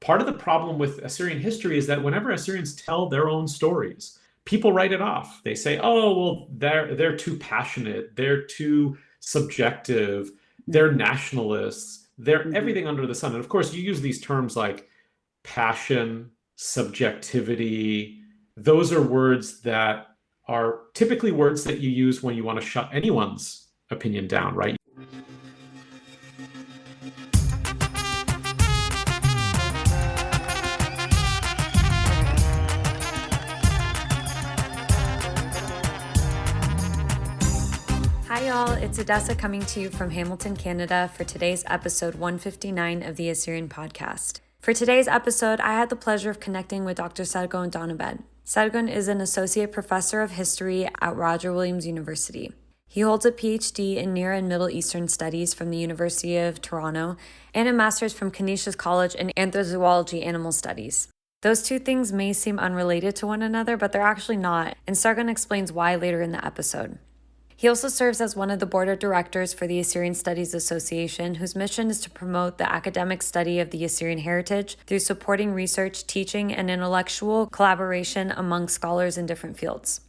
part of the problem with Assyrian history is that whenever Assyrians tell their own stories, people write it off. They say, "Oh, well, they're too passionate, they're too subjective, they're nationalists, they're everything under the sun." And of course, you use these terms like passion, subjectivity. Those are words that are typically words that you use when you want to shut anyone's opinion down, right? Hi y'all, it's Odessa coming to you from Hamilton, Canada for today's episode 159 of the Assyrian Podcast. For today's episode, I had the pleasure of connecting with Dr. Sargon Donabed. Sargon is an associate professor of history at Roger Williams University. He holds a PhD in Near and Middle Eastern Studies from the University of Toronto and a master's from Canisius College in Anthrozoology Animal Studies. Those two things may seem unrelated to one another, but they're actually not, and Sargon explains why later in the episode. He also serves as one of the board of directors for the Assyrian Studies Association, whose mission is to promote the academic study of the Assyrian heritage through supporting research, teaching, and intellectual collaboration among scholars in different fields.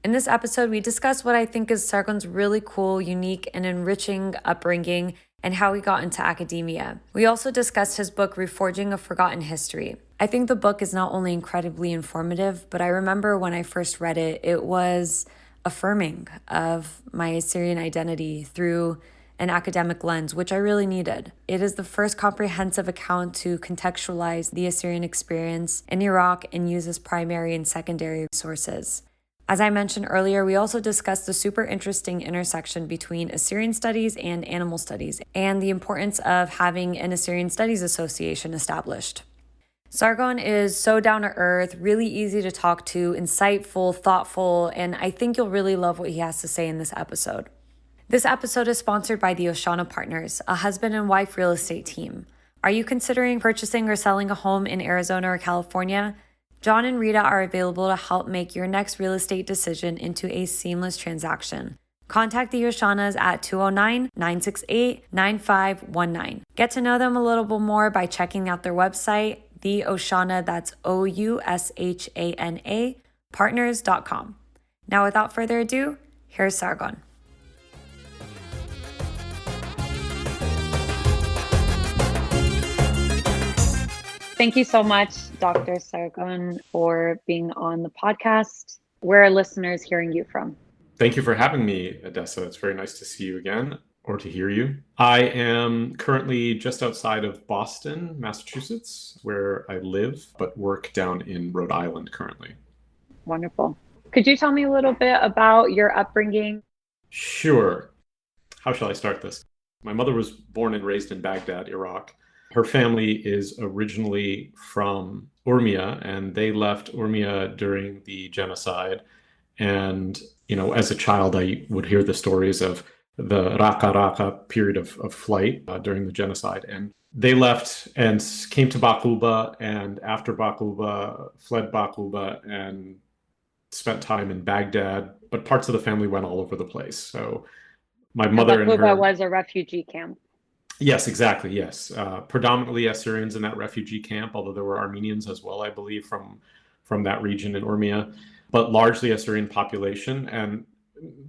In this episode, we discuss what I think is Sargon's really cool, unique, and enriching upbringing and how he got into academia. We also discussed his book, Reforging a Forgotten History. I think the book is not only incredibly informative, but I remember when I first read it, it was affirming of my Assyrian identity through an academic lens, which I really needed. It is the first comprehensive account to contextualize the Assyrian experience in Iraq and use as primary and secondary sources. As I mentioned earlier, we also discussed the super interesting intersection between Assyrian studies and animal studies, and the importance of having an Assyrian Studies Association established. Sargon is so down to earth, really easy to talk to, insightful, thoughtful, and I think you'll really love what he has to say in this episode. This episode is sponsored by the Oshana Partners, a husband and wife real estate team. Are you considering purchasing or selling a home in Arizona or California? John and Rita are available to help make your next real estate decision into a seamless transaction. Contact the Oshanas at 209-968-9519. Get to know them a little bit more by checking out their website, the Oshana, that's Oushana, partners.com. Now, without further ado, here's Sargon. Thank you so much, Dr. Sargon, for being on the podcast. Where are listeners hearing you from? Thank you for having me, Odessa. It's very nice to see you again, or to hear you. I am currently just outside of Boston, Massachusetts, where I live, but work down in Rhode Island currently. Wonderful. Could you tell me a little bit about your upbringing? Sure. How shall I start this? My mother was born and raised in Baghdad, Iraq. Her family is originally from Urmia, and they left Urmia during the genocide. And, as a child, I would hear the stories of the Raqqa period of flight during the genocide. And they left and came to Baquba, and after Baquba, fled Baquba and spent time in Baghdad. But parts of the family went all over the place. So my mother and Baquba her... was a refugee camp. Yes, exactly. Yes. Predominantly Assyrians in that refugee camp, although there were Armenians as well, I believe, from that region in Urmia, but largely Assyrian population,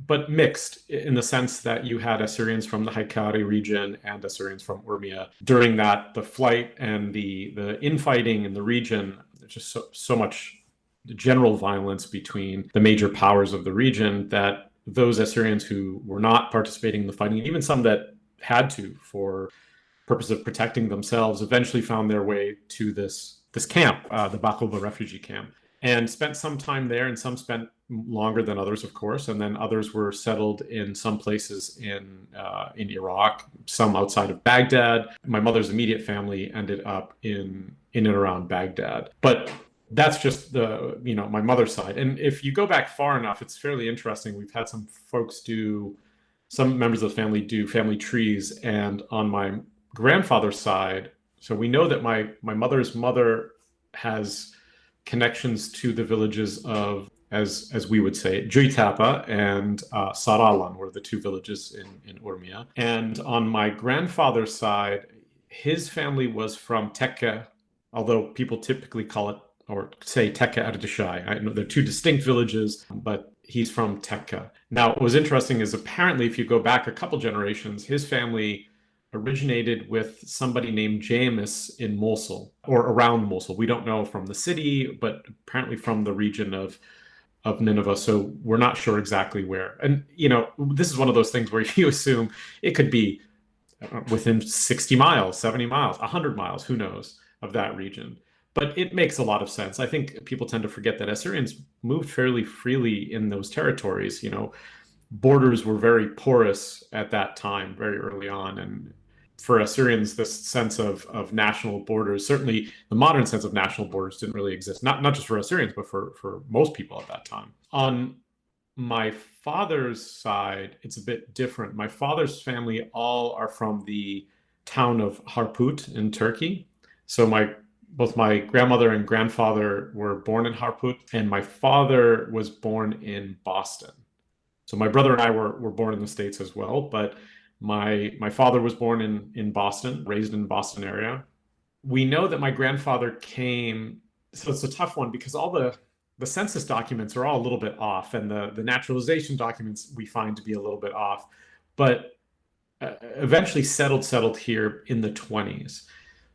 but mixed in the sense that you had Assyrians from the Haikari region and Assyrians from Urmia. During the flight and the infighting in the region, there's just so much general violence between the major powers of the region that those Assyrians who were not participating in the fighting, even some that had to for purpose of protecting themselves, eventually found their way to this camp, the Baquba refugee camp, and spent some time there, and some spent longer than others, of course, and then others were settled in some places in Iraq, some outside of Baghdad. My mother's immediate family ended up in and around Baghdad. But that's just my mother's side. And if you go back far enough, it's fairly interesting. We've had some members of the family do family trees, and on my grandfather's side, so we know that my mother's mother has connections to the villages of, as we would say, Juitapa and Saralan were the two villages in Urmia. And on my grandfather's side, his family was from Tekke although people typically call it or say Tekka Ardashai. I know they're two distinct villages, but he's from Tekka. Now, what was interesting is apparently, if you go back a couple generations, his family originated with somebody named James in Mosul or around Mosul. We don't know from the city, but apparently from the region of Nineveh. So we're not sure exactly where. And, this is one of those things where you assume it could be within 60 miles, 70 miles, 100 miles, who knows, of that region. But it makes a lot of sense. I think people tend to forget that Assyrians moved fairly freely in those territories. Borders were very porous at that time, very early on. And for Assyrians, this sense of national borders, certainly the modern sense of national borders, didn't really exist. Not just for Assyrians, but for most people at that time. On my father's side, it's a bit different. My father's family all are from the town of Harput in Turkey. So both my grandmother and grandfather were born in Harput, and my father was born in Boston. So my brother and I were born in the States as well, but my father was born in Boston, raised in the Boston area. We know that my grandfather came, so it's a tough one because all the census documents are all a little bit off, and the naturalization documents we find to be a little bit off, but eventually settled here in the 20s.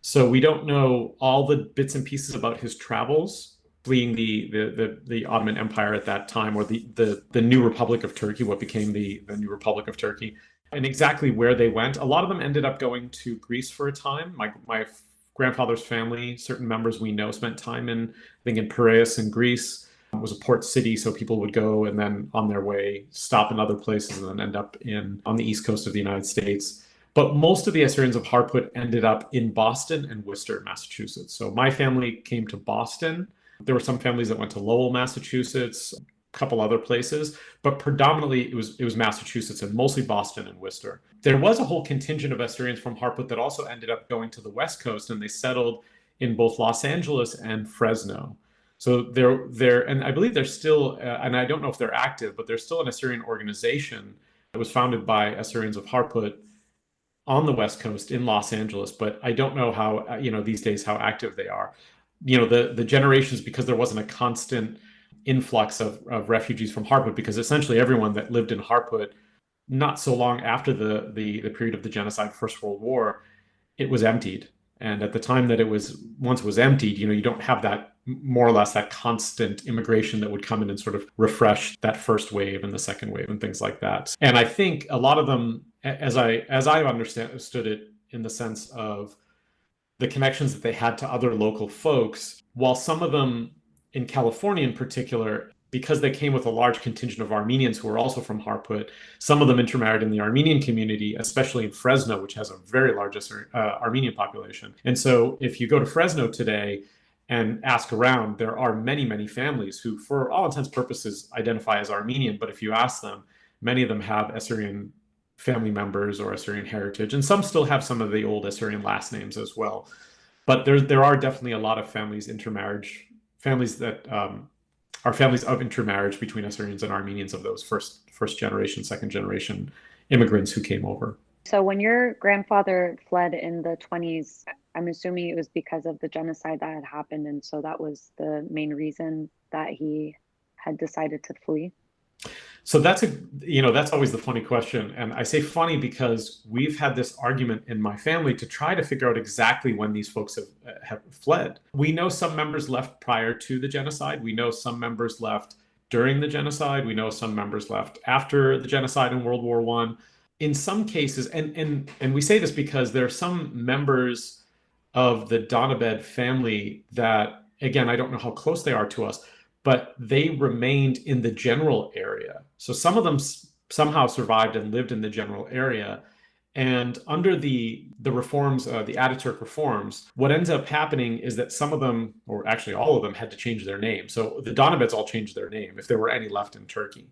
So we don't know all the bits and pieces about his travels, fleeing the Ottoman Empire at that time, or the new Republic of Turkey, what became the new Republic of Turkey, and exactly where they went. A lot of them ended up going to Greece for a time. My grandfather's family, certain members we know, spent time in Piraeus in Greece. It was a port city, so people would go and then on their way stop in other places and then end up on the east coast of the United States. But most of the Assyrians of Harput ended up in Boston and Worcester, Massachusetts. So my family came to Boston. There were some families that went to Lowell, Massachusetts, a couple other places, but predominantly it was Massachusetts and mostly Boston and Worcester. There was a whole contingent of Assyrians from Harput that also ended up going to the West Coast, and they settled in both Los Angeles and Fresno. So they're and I believe they're still, and I don't know if they're active, but there's still an Assyrian organization that was founded by Assyrians of Harput on the West Coast in Los Angeles, but I don't know how, these days, how active they are. The generations, because there wasn't a constant influx of refugees from Harput, because essentially everyone that lived in Harput, not so long after the period of the genocide, First World War, it was emptied. And at the time that once it was emptied, you don't have that, more or less, that constant immigration that would come in and sort of refresh that first wave and the second wave and things like that. And I think a lot of them, as I understood it, in the sense of the connections that they had to other local folks, while some of them in California in particular, because they came with a large contingent of Armenians who were also from Harput, some of them intermarried in the Armenian community, especially in Fresno, which has a very large Armenian population. And so if you go to Fresno today and ask around, there are many, many families who, for all intents and purposes, identify as Armenian. But if you ask them, many of them have Assyrian family members or Assyrian heritage, and some still have some of the old Assyrian last names as well. But there are definitely a lot of families that are families of intermarriage between Assyrians and Armenians, of those first generation, second generation immigrants who came over. So when your grandfather fled in the 20s, I'm assuming it was because of the genocide that had happened, and so that was the main reason that he had decided to flee? So that's always the funny question. And I say funny because we've had this argument in my family to try to figure out exactly when these folks have fled. We know some members left prior to the genocide. We know some members left during the genocide. We know some members left after the genocide in World War I. In some cases, and we say this because there are some members of the Donabed family that, again, I don't know how close they are to us, but they remained in the general area. So some of them somehow survived and lived in the general area. And under the reforms, the Ataturk reforms, what ends up happening is that some of them, or actually all of them, had to change their name. So the Donabeds all changed their name, if there were any left in Turkey.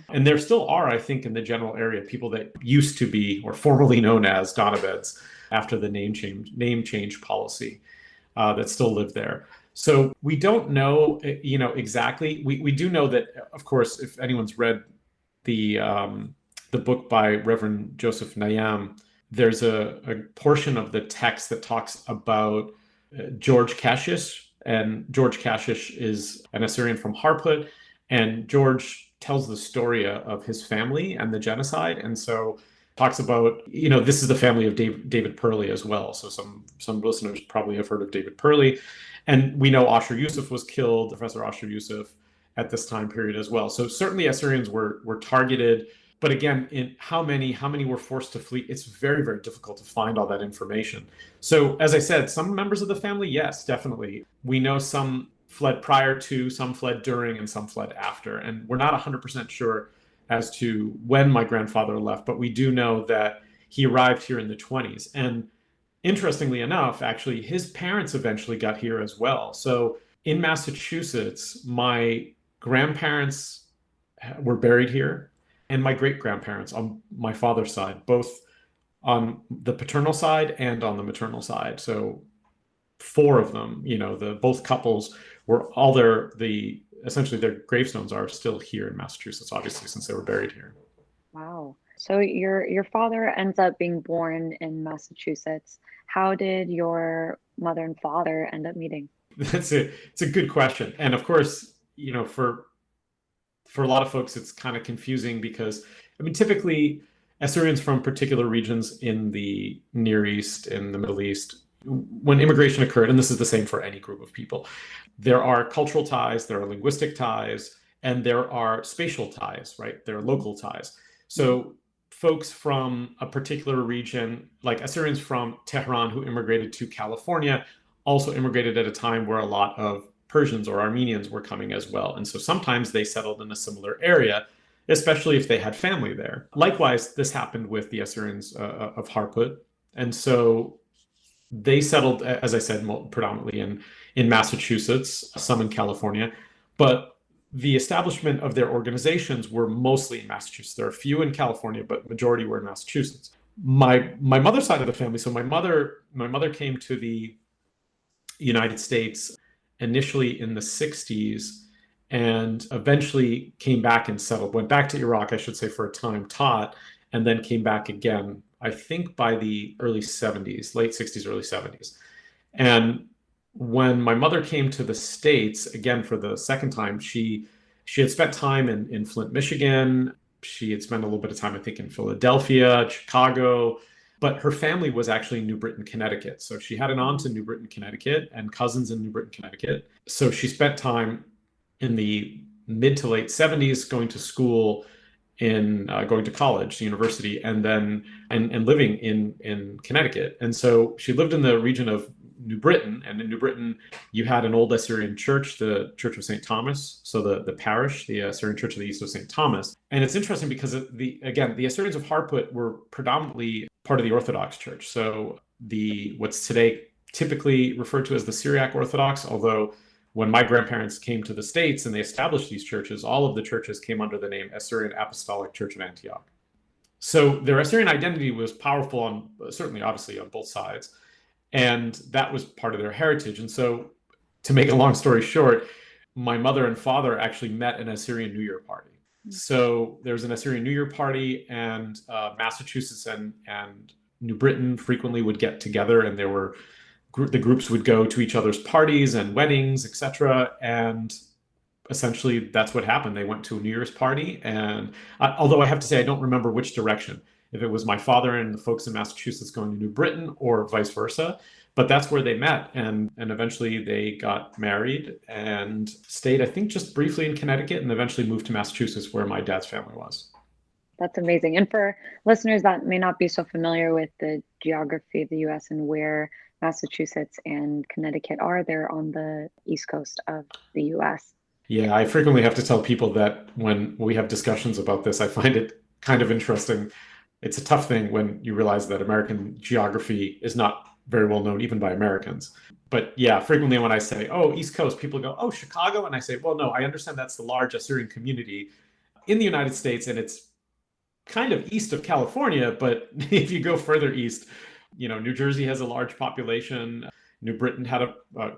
And there still are, I think, in the general area, people that used to be, or formerly known as, Donabeds after the name change policy that still live there. So we don't know, exactly. We do know that, of course, if anyone's read the book by Reverend Joseph Nayam, there's a portion of the text that talks about George Cassius. And George Cassius is an Assyrian from Harput. And George tells the story of his family and the genocide. And so talks about, this is the family of David Purley as well. So some listeners probably have heard of David Purley. And we know Ashur Yusuf was killed, Professor Ashur Yusuf, at this time period as well. So certainly Assyrians were targeted. But again, in how many were forced to flee? It's very, very difficult to find all that information. So as I said, some members of the family, yes, definitely. We know some fled prior to, some fled during, and some fled after. And we're not 100% sure as to when my grandfather left, but we do know that he arrived here in the 20s. And interestingly enough, actually, his parents eventually got here as well. So in Massachusetts, my grandparents were buried here, and my great-grandparents on my father's side, both on the paternal side and on the maternal side. So 4 of them, both couples were essentially their gravestones are still here in Massachusetts, obviously, since they were buried here. Wow. So your father ends up being born in Massachusetts. How did your mother and father end up meeting? It's a good question. And of course, for a lot of folks, it's kind of confusing because, typically Assyrians from particular regions in the Near East, in the Middle East, when immigration occurred, and this is the same for any group of people, there are cultural ties, there are linguistic ties, and there are spatial ties, right? There are local ties. So folks from a particular region, like Assyrians from Tehran who immigrated to California, also immigrated at a time where a lot of Persians or Armenians were coming as well. And so sometimes they settled in a similar area, especially if they had family there. Likewise, this happened with the Assyrians of Harput. And so they settled, as I said, predominantly in Massachusetts, some in California. But the establishment of their organizations were mostly in Massachusetts. There are a few in California, but majority were in Massachusetts. My mother's side of the family, so my mother came to the United States initially in the 60s and eventually came back and settled, went back to Iraq, I should say, for a time, taught, and then came back again, I think by the early 70s, late 60s, early 70s. And when my mother came to the States, again, for the second time, she had spent time in Flint, Michigan. She had spent a little bit of time, I think, in Philadelphia, Chicago, but her family was actually in New Britain, Connecticut. So she had an aunt in New Britain, Connecticut, and cousins in New Britain, Connecticut. So she spent time in the mid to late 70s going to school, going to college, university, and then and living in Connecticut. And so she lived in the region of New Britain, and in New Britain, you had an old Assyrian church, the Church of St. Thomas, so the parish, the Assyrian Church of the East of St. Thomas. And it's interesting because the Assyrians of Harput were predominantly part of the Orthodox Church. So what's today typically referred to as the Syriac Orthodox, although when my grandparents came to the States and they established these churches, all of the churches came under the name Assyrian Apostolic Church of Antioch. So their Assyrian identity was powerful certainly obviously on both sides. And that was part of their heritage. And so, to make a long story short, my mother and father actually met an Assyrian New Year party. So there was an Assyrian New Year party, and Massachusetts and New Britain frequently would get together, and the groups would go to each other's parties and weddings, etc. And essentially, that's what happened. They went to a New Year's party, and although I have to say I don't remember which direction, if it was my father and the folks in Massachusetts going to New Britain or vice versa. But that's where they met. And eventually they got married and stayed, I think, just briefly in Connecticut and eventually moved to Massachusetts, where my dad's family was. That's amazing. And for listeners that may not be so familiar with the geography of the US and where Massachusetts and Connecticut are, they're on the East Coast of the US. Yeah, I frequently have to tell people that when we have discussions about this, I find it kind of interesting. It's a tough thing when you realize that American geography is not very well known even by Americans. But yeah, frequently when I say, oh, East Coast, people go, oh, Chicago. And I say, well, no, I understand that's the large Assyrian community in the United States. And it's kind of east of California. But if you go further east, New Jersey has a large population. New Britain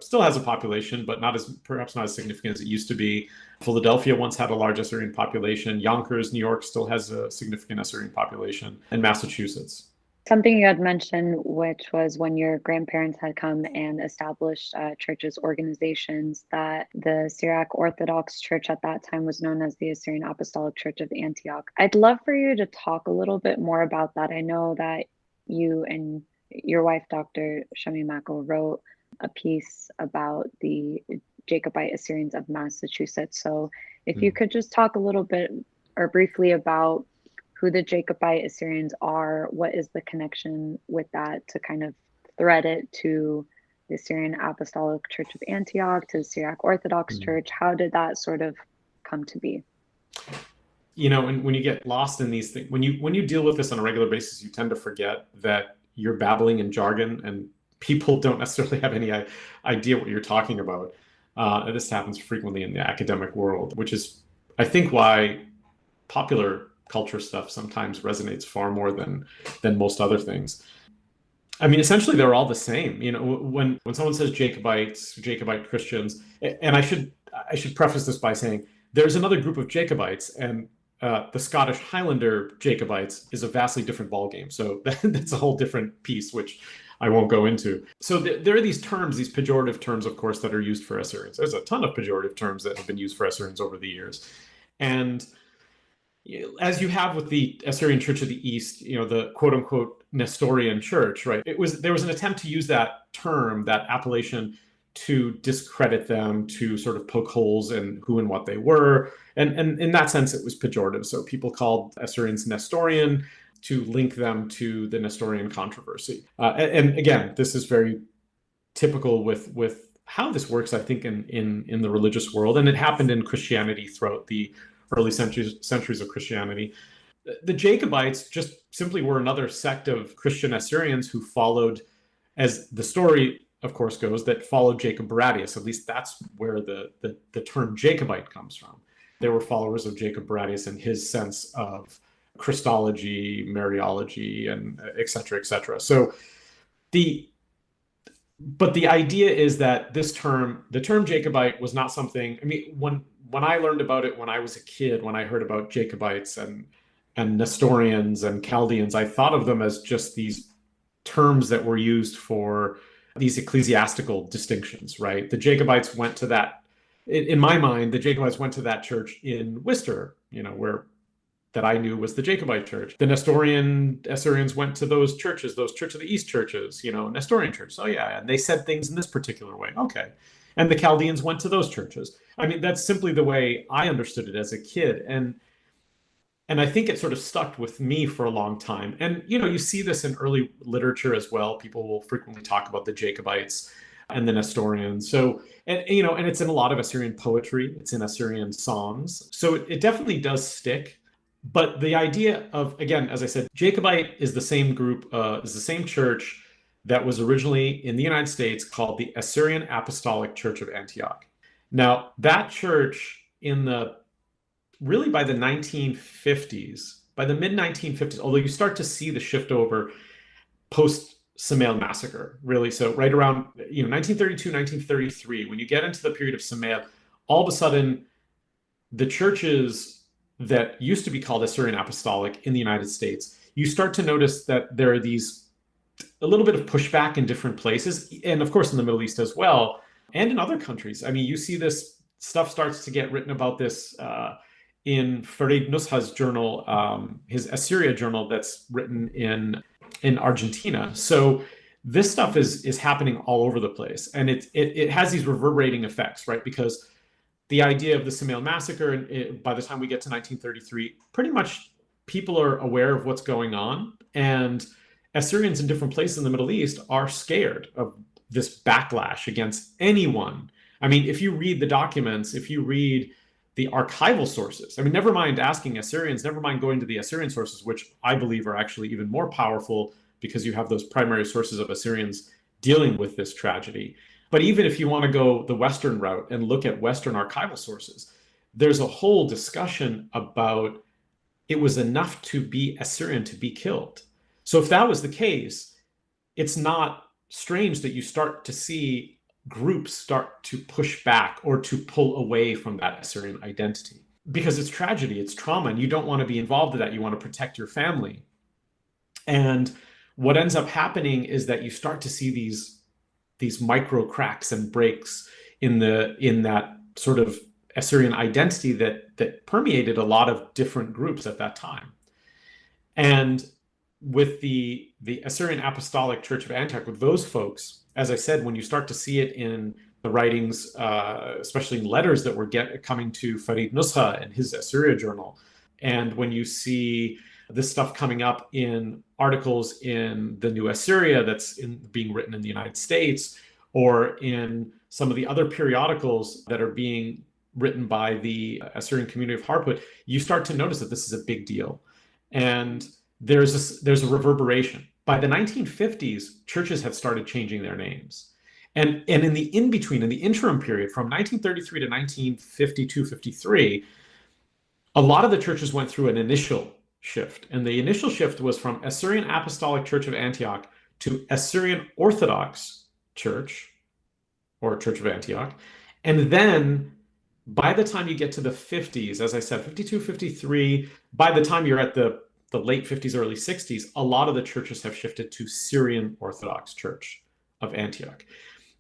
still has a population, but perhaps not as significant as it used to be. Philadelphia once had a large Assyrian population. Yonkers, New York still has a significant Assyrian population, and Massachusetts. Something you had mentioned, which was when your grandparents had come and established churches, organizations, that the Syriac Orthodox Church at that time was known as the Assyrian Apostolic Church of Antioch. I'd love for you to talk a little bit more about that. I know that you and your wife, Dr. Shami Mako, wrote a piece about the Jacobite Assyrians of Massachusetts. So if you could just talk a little bit or briefly about who the Jacobite Assyrians are, what is the connection with that, to kind of thread it to the Assyrian Apostolic Church of Antioch, to the Syriac Orthodox Church. How did that sort of come to be? And when you get lost in these things, when you deal with this on a regular basis, you tend to forget that you're babbling in jargon and people don't necessarily have any idea what you're talking about. This happens frequently in the academic world, which is, I think, why popular culture stuff sometimes resonates far more than most other things. I mean, essentially, they're all the same. When someone says Jacobites, Jacobite Christians, and I should preface this by saying there's another group of Jacobites, and the Scottish Highlander Jacobites is a vastly different ballgame. So that's a whole different piece, which I won't go into. So there are these terms, these pejorative terms, of course, that are used for Assyrians. There's a ton of pejorative terms that have been used for Assyrians over the years, and as you have with the Assyrian Church of the East, the quote unquote Nestorian Church, right? There was an attempt to use that term, that appellation, to discredit them, to sort of poke holes in who and what they were. And in that sense, it was pejorative. So people called Assyrians Nestorian to link them to the Nestorian controversy. And again, this is very typical with how this works, I think, in the religious world. And it happened in Christianity throughout the early centuries of Christianity. The Jacobites just simply were another sect of Christian Assyrians who followed, as the story, of course, goes, that followed Jacob Baradius. At least that's where the term Jacobite comes from. They were followers of Jacob Baradius and his sense of Christology, Mariology, and et cetera, et cetera. So but the idea is that the term Jacobite was not something, I mean, when I learned about it when I was a kid, when I heard about Jacobites and Nestorians and Chaldeans, I thought of them as just these terms that were used for these ecclesiastical distinctions, right? The Jacobites went to that, in my mind, the Jacobites went to that church in Worcester, where that I knew was the Jacobite church. The Nestorian Assyrians went to those churches, those Church of the East churches, Nestorian church. Oh yeah, and they said things in this particular way. Okay. And the Chaldeans went to those churches. I mean, that's simply the way I understood it as a kid. And I think it sort of stuck with me for a long time. And, you see this in early literature as well. People will frequently talk about the Jacobites and the Nestorians. So, and it's in a lot of Assyrian poetry. It's in Assyrian songs. So it definitely does stick. But the idea of, again, as I said, Jacobite is the same group, is the same church that was originally in the United States called the Assyrian Apostolic Church of Antioch. Now, that church really by the 1950s, by the mid-1950s, although you start to see the shift over post-Samael massacre, really. So right around 1932, 1933, when you get into the period of Samael, all of a sudden, the churches that used to be called Assyrian Apostolic in the United States, you start to notice that there are a little bit of pushback in different places, and of course in the Middle East as well, and in other countries. I mean, you see this stuff starts to get written about this in Farid Nusha's journal, his Assyria journal that's written in Argentina. So this stuff is happening all over the place, and it has these reverberating effects, right? Because the idea of the Samael massacre, and by the time we get to 1933, pretty much people are aware of what's going on, and Assyrians in different places in the Middle East are scared of this backlash against anyone. I mean, if you read the documents, if you read the archival sources, I mean, never mind asking Assyrians, never mind going to the Assyrian sources, which I believe are actually even more powerful because you have those primary sources of Assyrians dealing with this tragedy. But even if you want to go the Western route and look at Western archival sources, there's a whole discussion about it was enough to be Assyrian to be killed. So if that was the case, it's not strange that you start to see groups start to push back or to pull away from that Assyrian identity. Because it's tragedy, it's trauma, and you don't want to be involved in that. You want to protect your family. And what ends up happening is that you start to see these micro cracks and breaks in that sort of Assyrian identity that permeated a lot of different groups at that time. And with the Assyrian Apostolic Church of Antioch, with those folks, as I said, when you start to see it in the writings, especially in letters that were coming to Farid Nusha and his Assyria journal, and when you see this stuff coming up in articles in the New Assyria that's being written in the United States, or in some of the other periodicals that are being written by the Assyrian community of Harput, you start to notice that this is a big deal. And there's a reverberation. By the 1950s, churches have started changing their names. And in the in-between, in the interim period, from 1933 to 1952, 53, a lot of the churches went through an initial shift. And the initial shift was from Assyrian Apostolic Church of Antioch to Assyrian Orthodox Church, or Church of Antioch. And then by the time you get to the 50s, as I said, 52, 53, by the time you're at the late 50s, early 60s, a lot of the churches have shifted to Syrian Orthodox Church of Antioch.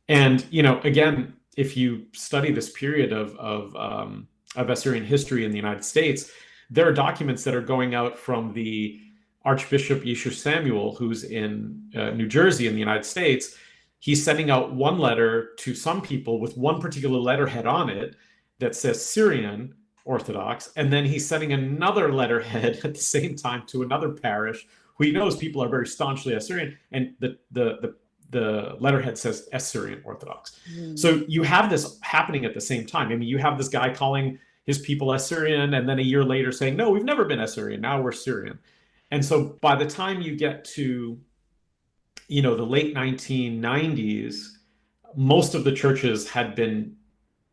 And, again, if you study this period of Assyrian history in the United States, there are documents that are going out from the Archbishop Yeshua Samuel, who's in New Jersey in the United States. He's sending out one letter to some people with one particular letterhead on it that says Syrian Orthodox, and then he's sending another letterhead at the same time to another parish who he knows people are very staunchly Assyrian, and the letterhead says Assyrian Orthodox. So you have this happening at the same time. I mean, you have this guy calling his people Assyrian, and then a year later saying, no, we've never been Assyrian, now we're Syrian. And so by the time you get to the late 1990s, most of the churches had been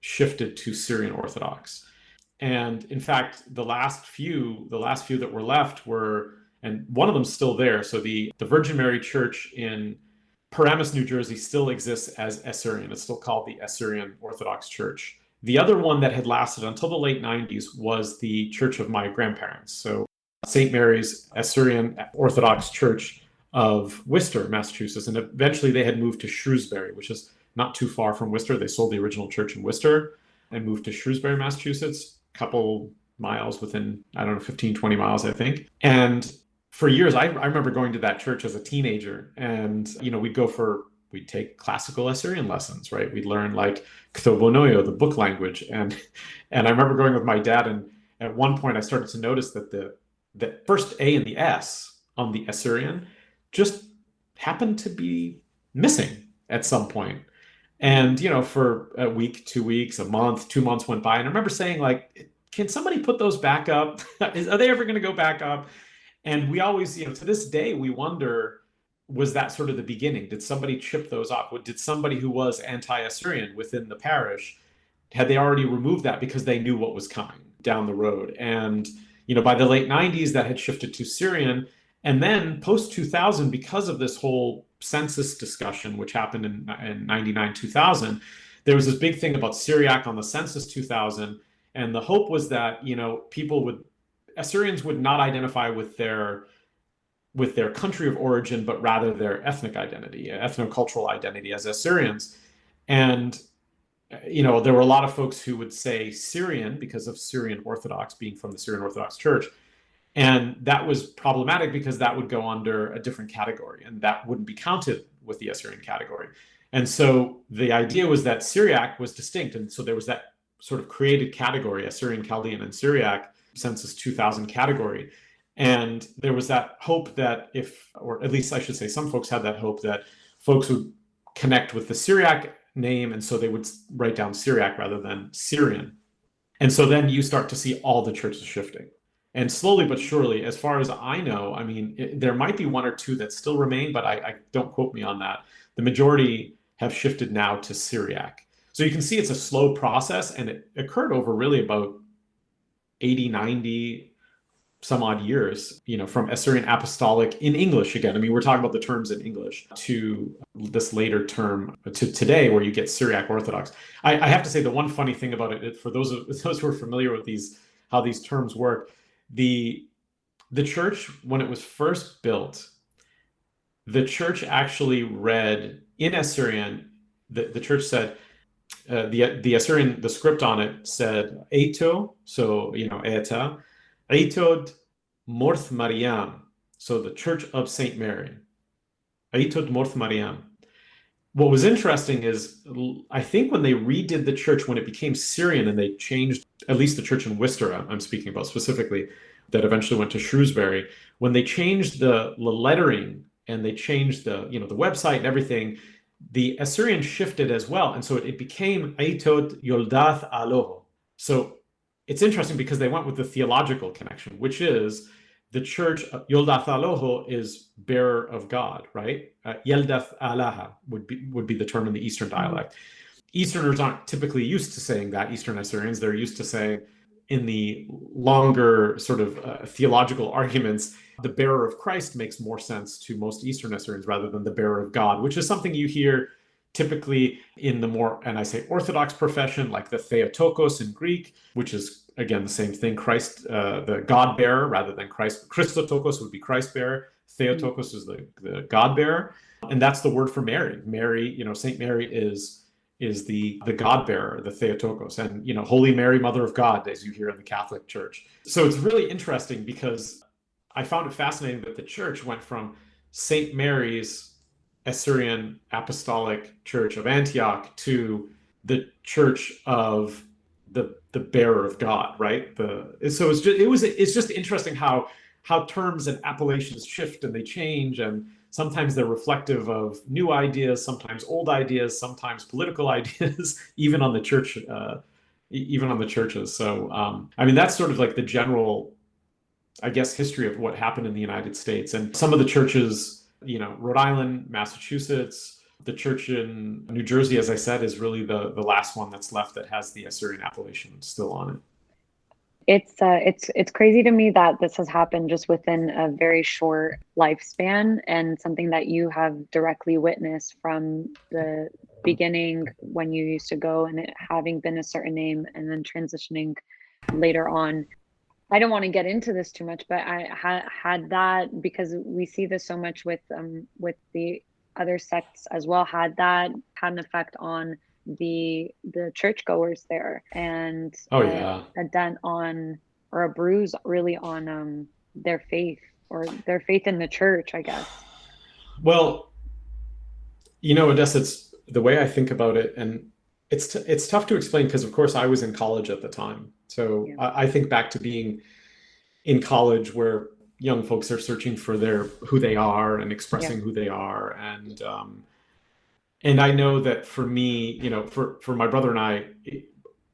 shifted to Syrian Orthodox. And in fact, the last few that were left were, and one of them's still there. So the Virgin Mary Church in Paramus, New Jersey still exists as Assyrian. It's still called the Assyrian Orthodox Church. The other one that had lasted until the late 90s was the church of my grandparents. So St. Mary's Assyrian Orthodox Church of Worcester, Massachusetts. And eventually they had moved to Shrewsbury, which is not too far from Worcester. They sold the original church in Worcester and moved to Shrewsbury, Massachusetts, a couple miles within, 15, 20 miles, I think. And for years, I remember going to that church as a teenager, and, we'd take classical Assyrian lessons, right? We'd learn like Ktobonoyo, the book language. And I remember going with my dad, and at one point I started to notice that the first A and the S on the Assyrian just happened to be missing at some point. And, for a week, 2 weeks, a month, 2 months went by. And I remember saying, like, can somebody put those back up? Are they ever going to go back up? And we always, to this day, we wonder, was that sort of the beginning? Did somebody chip those off? Did somebody who was anti-Assyrian within the parish, had they already removed that because they knew what was coming down the road? And, by the late 90s, that had shifted to Syrian. And then post-2000, because of this whole census discussion, which happened in 99, 2000, there was this big thing about Syriac on the census 2000. And the hope was that, Assyrians would not identify with their country of origin, but rather their ethnic identity, ethnocultural identity as Assyrians. And, there were a lot of folks who would say Syrian because of Syrian Orthodox, being from the Syrian Orthodox Church. And that was problematic because that would go under a different category, and that wouldn't be counted with the Assyrian category. And so the idea was that Syriac was distinct. And so there was that sort of created category, Assyrian, Chaldean, and Syriac, Census 2000 category. And there was that hope that or at least I should say, some folks had that hope that folks would connect with the Syriac name, and so they would write down Syriac rather than Syrian. And so then you start to see all the churches shifting. And slowly but surely, as far as I know, there might be one or two that still remain, but I don't quote me on that. The majority have shifted now to Syriac. So you can see it's a slow process, and it occurred over really about 80, 90, some odd years, from Assyrian Apostolic in English again. We're talking about the terms in English to this later term to today where you get Syriac Orthodox. I have to say the one funny thing about it, for those who are familiar with how these terms work, the church, when it was first built, the church actually read in Assyrian. The church said, the Assyrian, the script on it said Eito, so Eta, Eitod Morth Mariam, so the Church of Saint Mary, Eitod Morth Mariam. What was interesting is, I think when they redid the church, when it became Syrian and they changed, at least the church in Worcester, I'm speaking about specifically, that eventually went to Shrewsbury, when they changed the lettering and they changed the website and everything, the Assyrian shifted as well. And so it became Eitod Yoldath Aloho. So it's interesting because they went with the theological connection, which is the church, Yoldath Aloho is bearer of God, right? Yeldath Alaha would be the term in the Eastern dialect. Easterners aren't typically used to saying that, Eastern Assyrians. They're used to saying, in the longer sort of theological arguments, the bearer of Christ makes more sense to most Eastern Assyrians rather than the bearer of God, which is something you hear typically in the more, and I say Orthodox profession, like the Theotokos in Greek, which is, again, the same thing, Christ, the God bearer rather than Christ. Christotokos would be Christ bearer. Theotokos is the God bearer. And that's the word for Mary. Mary, Saint Mary is the God bearer, the Theotokos, and Holy Mary, Mother of God, as you hear in the Catholic Church. So it's really interesting because I found it fascinating that the church went from Saint Mary's Assyrian Apostolic Church of Antioch to the Church of the bearer of God, right? So it's just interesting how terms and appellations shift and they change, and sometimes they're reflective of new ideas, sometimes old ideas, sometimes political ideas, even on the church, even on the churches. So, that's sort of like the general, I guess, history of what happened in the United States. And some of the churches, Rhode Island, Massachusetts, the church in New Jersey, as I said, is really the last one that's left that has the Assyrian appellation still on it. It's crazy to me that this has happened just within a very short lifespan, and something that you have directly witnessed from the beginning when you used to go and it having been a certain name and then transitioning later on. I don't want to get into this too much, but I had that, because we see this so much with the other sects as well, had an effect on the churchgoers there, and a dent on, or a bruise really on their faith, or their faith in the church, I guess. Well, Odessa, it's the way I think about it, and it's tough to explain because, of course, I was in college at the time. So yeah. I think back to being in college where young folks are searching for who they are and expressing who they are, and I know that for me, for my brother and I,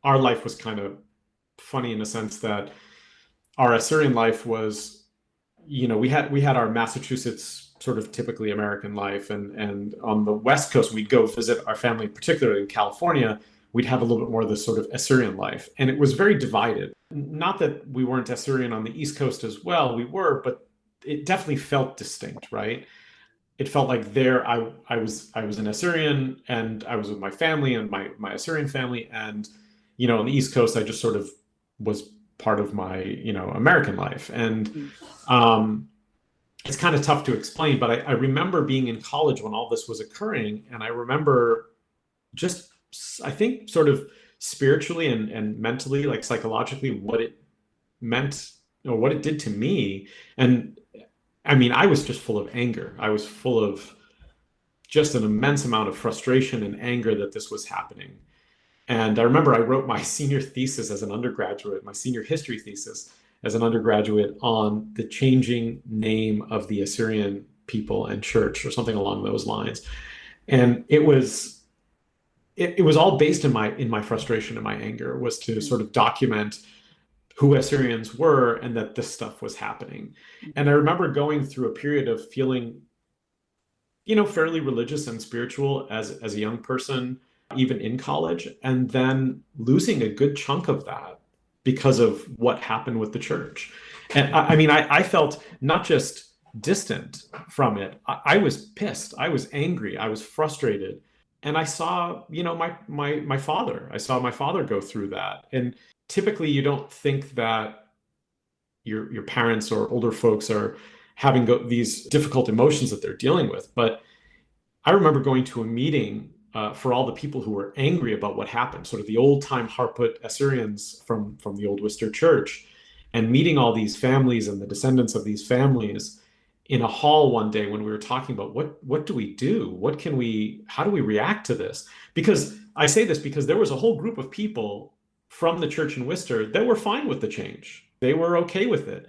our life was kind of funny in the sense that our Assyrian life was, we had our Massachusetts sort of typically American life, and on the West Coast, we'd go visit our family, particularly in California. We'd have a little bit more of this sort of Assyrian life, and it was very divided. Not that we weren't Assyrian on the East Coast as well, we were, but it definitely felt distinct, right? It felt like there I was an Assyrian, and I was with my family and my Assyrian family, and on the East Coast I just sort of was part of my American life, and it's kind of tough to explain. But I remember being in college when all this was occurring, and I remember just, I think, sort of spiritually and mentally, like psychologically, what it meant, or what it did to me. And I was just full of anger. I was full of just an immense amount of frustration and anger that this was happening. And I remember I wrote my senior thesis as an undergraduate, my senior history thesis as an undergraduate, on the changing name of the Assyrian people and church, or something along those lines. And it was all based in my frustration and my anger, was to sort of document who Assyrians were and that this stuff was happening. And I remember going through a period of feeling, fairly religious and spiritual as a young person, even in college, and then losing a good chunk of that because of what happened with the church. And I felt not just distant from it. I was pissed. I was angry. I was frustrated. And I saw, my father. I saw my father go through that. And typically you don't think that your parents or older folks are having these difficult emotions that they're dealing with. But I remember going to a meeting for all the people who were angry about what happened, sort of the old time Harput Assyrians from the old Worcester Church, and meeting all these families and the descendants of these families in a hall one day when we were talking about what do we do? How do we react to this? Because I say this because there was a whole group of people from the church in Worcester that were fine with the change. They were okay with it.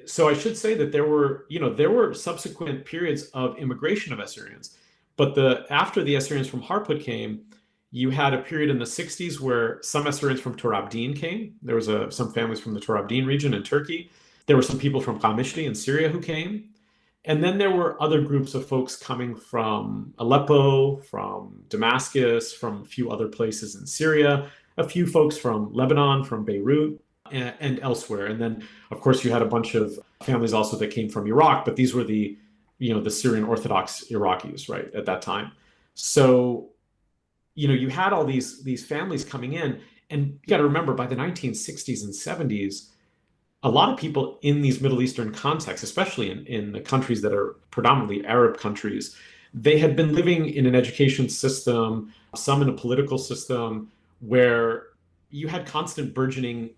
So I should say that there were subsequent periods of immigration of Assyrians, but after the Assyrians from Harput came, you had a period in the 60s where some Assyrians from Torabdin came. There was some families from the Torabdin region in Turkey. There were some people from Qamishli in Syria who came. And then there were other groups of folks coming from Aleppo, from Damascus, from a few other places in Syria, a few folks from Lebanon, from Beirut, and elsewhere. And then, of course, you had a bunch of families also that came from Iraq, but these were the Syrian Orthodox Iraqis, right, at that time. So, you had all these families coming in, and you got to remember, by the 1960s and 70s, a lot of people in these Middle Eastern contexts, especially in the countries that are predominantly Arab countries, they had been living in an education system, some in a political system, where you had constant burgeoning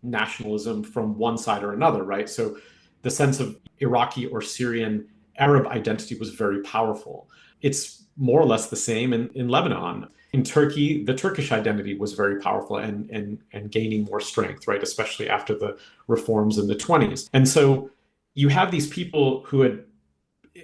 nationalism from one side or another, right? So the sense of Iraqi or Syrian Arab identity was very powerful. It's more or less the same in Lebanon. In Turkey, the Turkish identity was very powerful and gaining more strength, right? Especially after the reforms in the 20s. And so you have these people who had,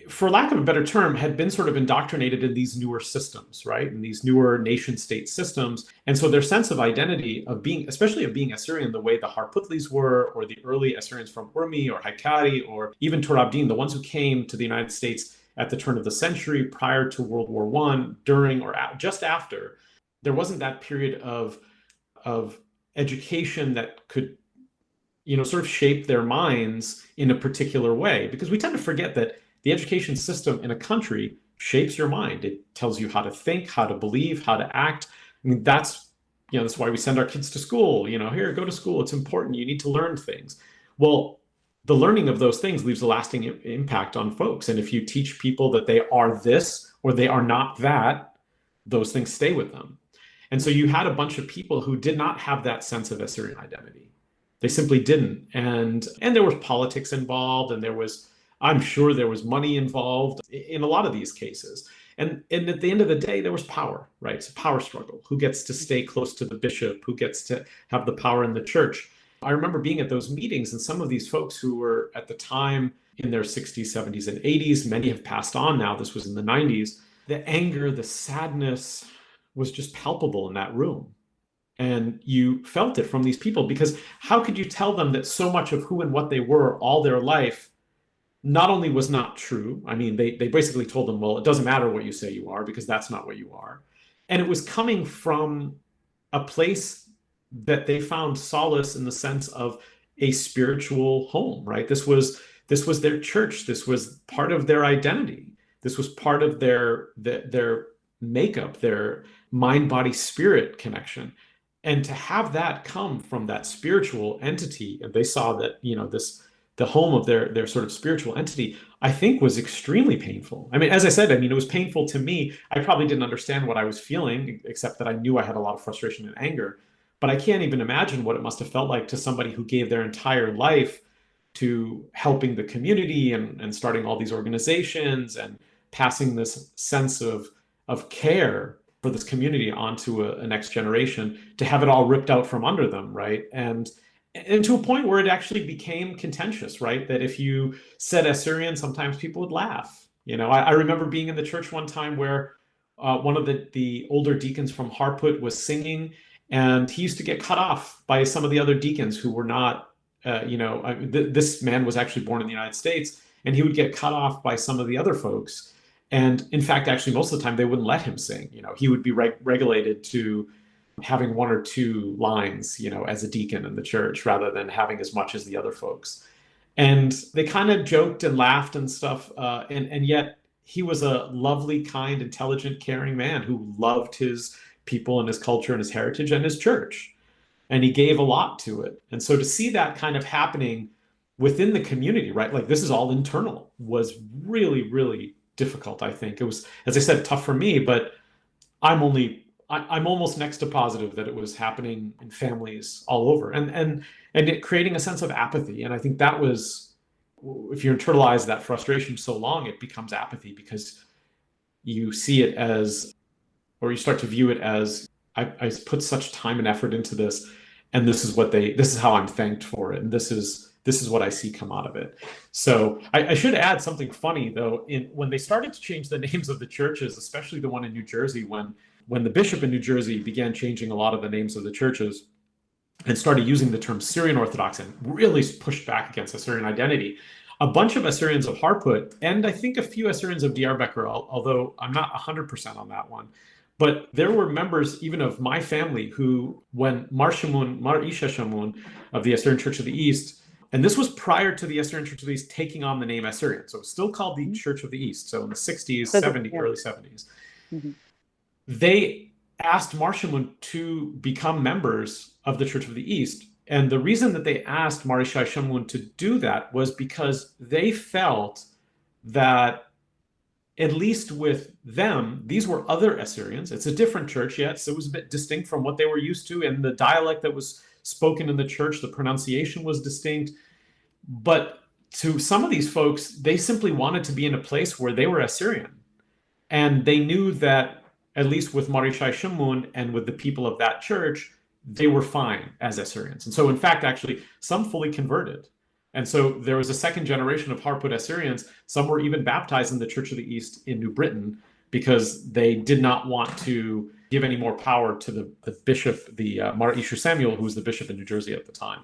for lack of a better term, had been sort of indoctrinated in these newer systems, right? In these newer nation state systems. And so their sense of identity especially of being Assyrian, the way the Harputlis were, or the early Assyrians from Urmi or Haikari, or even Torabdin, the ones who came to the United States at the turn of the century, prior to World War I, during or just after, there wasn't that period of education that could, sort of shape their minds in a particular way. Because we tend to forget that the education system in a country shapes your mind. It tells you how to think, how to believe, how to act. I mean, that's why we send our kids to school. Here, go to school. It's important. You need to learn things. Well, the learning of those things leaves a lasting impact on folks. And if you teach people that they are this or they are not that, those things stay with them. And so you had a bunch of people who did not have that sense of Assyrian identity. They simply didn't. And there was politics involved, and I'm sure there was money involved in a lot of these cases. And at the end of the day, there was power, right? It's a power struggle. Who gets to stay close to the bishop? Who gets to have the power in the church? I remember being at those meetings, and some of these folks who were at the time in their 60s, 70s, and 80s, many have passed on now. This was in the 90s. The anger, the sadness was just palpable in that room. And you felt it from these people, because how could you tell them that so much of who and what they were all their life not only was not true? I mean, they basically told them, well, it doesn't matter what you say you are, because that's not what you are. And it was coming from a place that they found solace in the sense of a spiritual home, right? This was their church. This was part of their identity. This was part of their makeup, their mind, body, spirit connection. And to have that come from that spiritual entity, and they saw that, the home of their sort of spiritual entity, I think was extremely painful. I mean, as I said, it was painful to me. I probably didn't understand what I was feeling, except that I knew I had a lot of frustration and anger. But I can't even imagine what it must have felt like to somebody who gave their entire life to helping the community and starting all these organizations and passing this sense of care for this community onto a next generation, to have it all ripped out from under them, right? And to a point where it actually became contentious, right? That if you said Assyrian, sometimes people would laugh. I remember being in the church one time where one of the older deacons from Harput was singing, and he used to get cut off by some of the other deacons who were not, this man was actually born in the United States, and he would get cut off by some of the other folks. And in fact, actually, most of the time, they wouldn't let him sing. He would be regulated to having one or two lines, as a deacon in the church, rather than having as much as the other folks. And they kind of joked and laughed and stuff. And yet he was a lovely, kind, intelligent, caring man who loved his people and his culture and his heritage and his church. And he gave a lot to it. And so to see that kind of happening within the community, right? Like this is all internal, was really, really difficult. I think it was, as I said, tough for me, but I'm almost next to positive that it was happening in families all over, and it creating a sense of apathy. And I think that was, if you internalize that frustration so long, it becomes apathy because you see it as, or you start to view it as, I put such time and effort into this, and this is how I'm thanked for it, and this is what I see come out of it. So I should add something funny though. When they started to change the names of the churches, especially the one in New Jersey, when the bishop in New Jersey began changing a lot of the names of the churches and started using the term Syrian Orthodox and really pushed back against Assyrian identity, a bunch of Assyrians of Harput, and I think a few Assyrians of Diyarbakir, although I'm not 100% on that one, but there were members even of my family who, when Mar Isha Shamoun of the Assyrian Church of the East, and this was prior to the Assyrian Church of the East taking on the name Assyrian, so it was still called the Church of the East, so in the 60s, 70s, early 70s, they asked Mar Shamoun to become members of the Church of the East. And the reason that they asked Mar Ishai Shamoun to do that was because they felt that, at least with them, these were other Assyrians. It's a different church, yes. It was a bit distinct from what they were used to. And the dialect that was spoken in the church, the pronunciation was distinct. But to some of these folks, they simply wanted to be in a place where they were Assyrian. And they knew that, at least with Mar Ishai Shamoun and with the people of that church, they were fine as Assyrians. And so, in fact, actually, some fully converted. And so there was a second generation of Harput Assyrians. Some were even baptized in the Church of the East in New Britain because they did not want to give any more power to the bishop, Mar Ishu Samuel, who was the bishop in New Jersey at the time.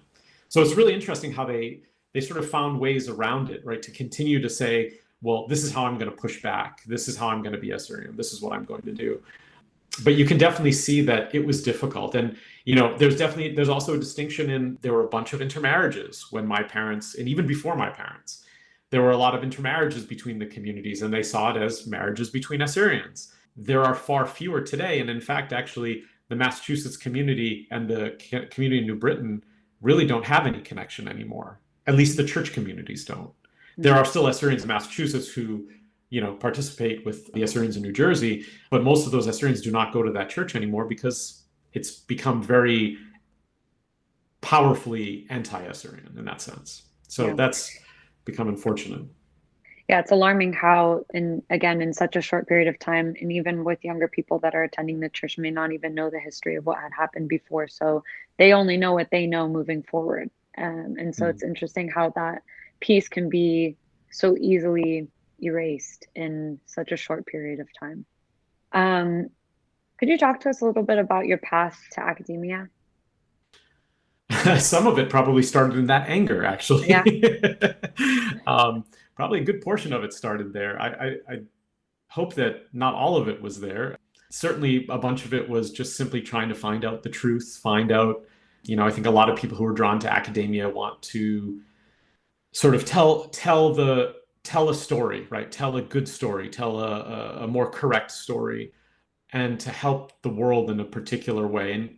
So it's really interesting how they sort of found ways around it, right, to continue to say, well, this is how I'm going to push back. This is how I'm going to be Assyrian. This is what I'm going to do. But you can definitely see that it was difficult. And, there's also a distinction in, there were a bunch of intermarriages when my parents, and even before my parents, there were a lot of intermarriages between the communities, and they saw it as marriages between Assyrians. There are far fewer today. And in fact, actually, the Massachusetts community and the community in New Britain really don't have any connection anymore. At least the church communities don't. There are still Assyrians in Massachusetts who, participate with the Assyrians in New Jersey, but most of those Assyrians do not go to that church anymore because it's become very powerfully anti-Assyrian in that sense. So that's become unfortunate. Yeah, it's alarming how, in such a short period of time, and even with younger people that are attending the church may not even know the history of what had happened before. So they only know what they know moving forward. And so it's interesting how that piece can be so easily erased in such a short period of time. Could you talk to us a little bit about your path to academia? Some of it probably started in that anger, actually. Yeah. Probably a good portion of it started there. I hope that not all of it was there. Certainly a bunch of it was just simply trying to find out the truth, find out, I think a lot of people who are drawn to academia want to sort of tell a story, right? Tell a good story, tell a more correct story, and to help the world in a particular way. And,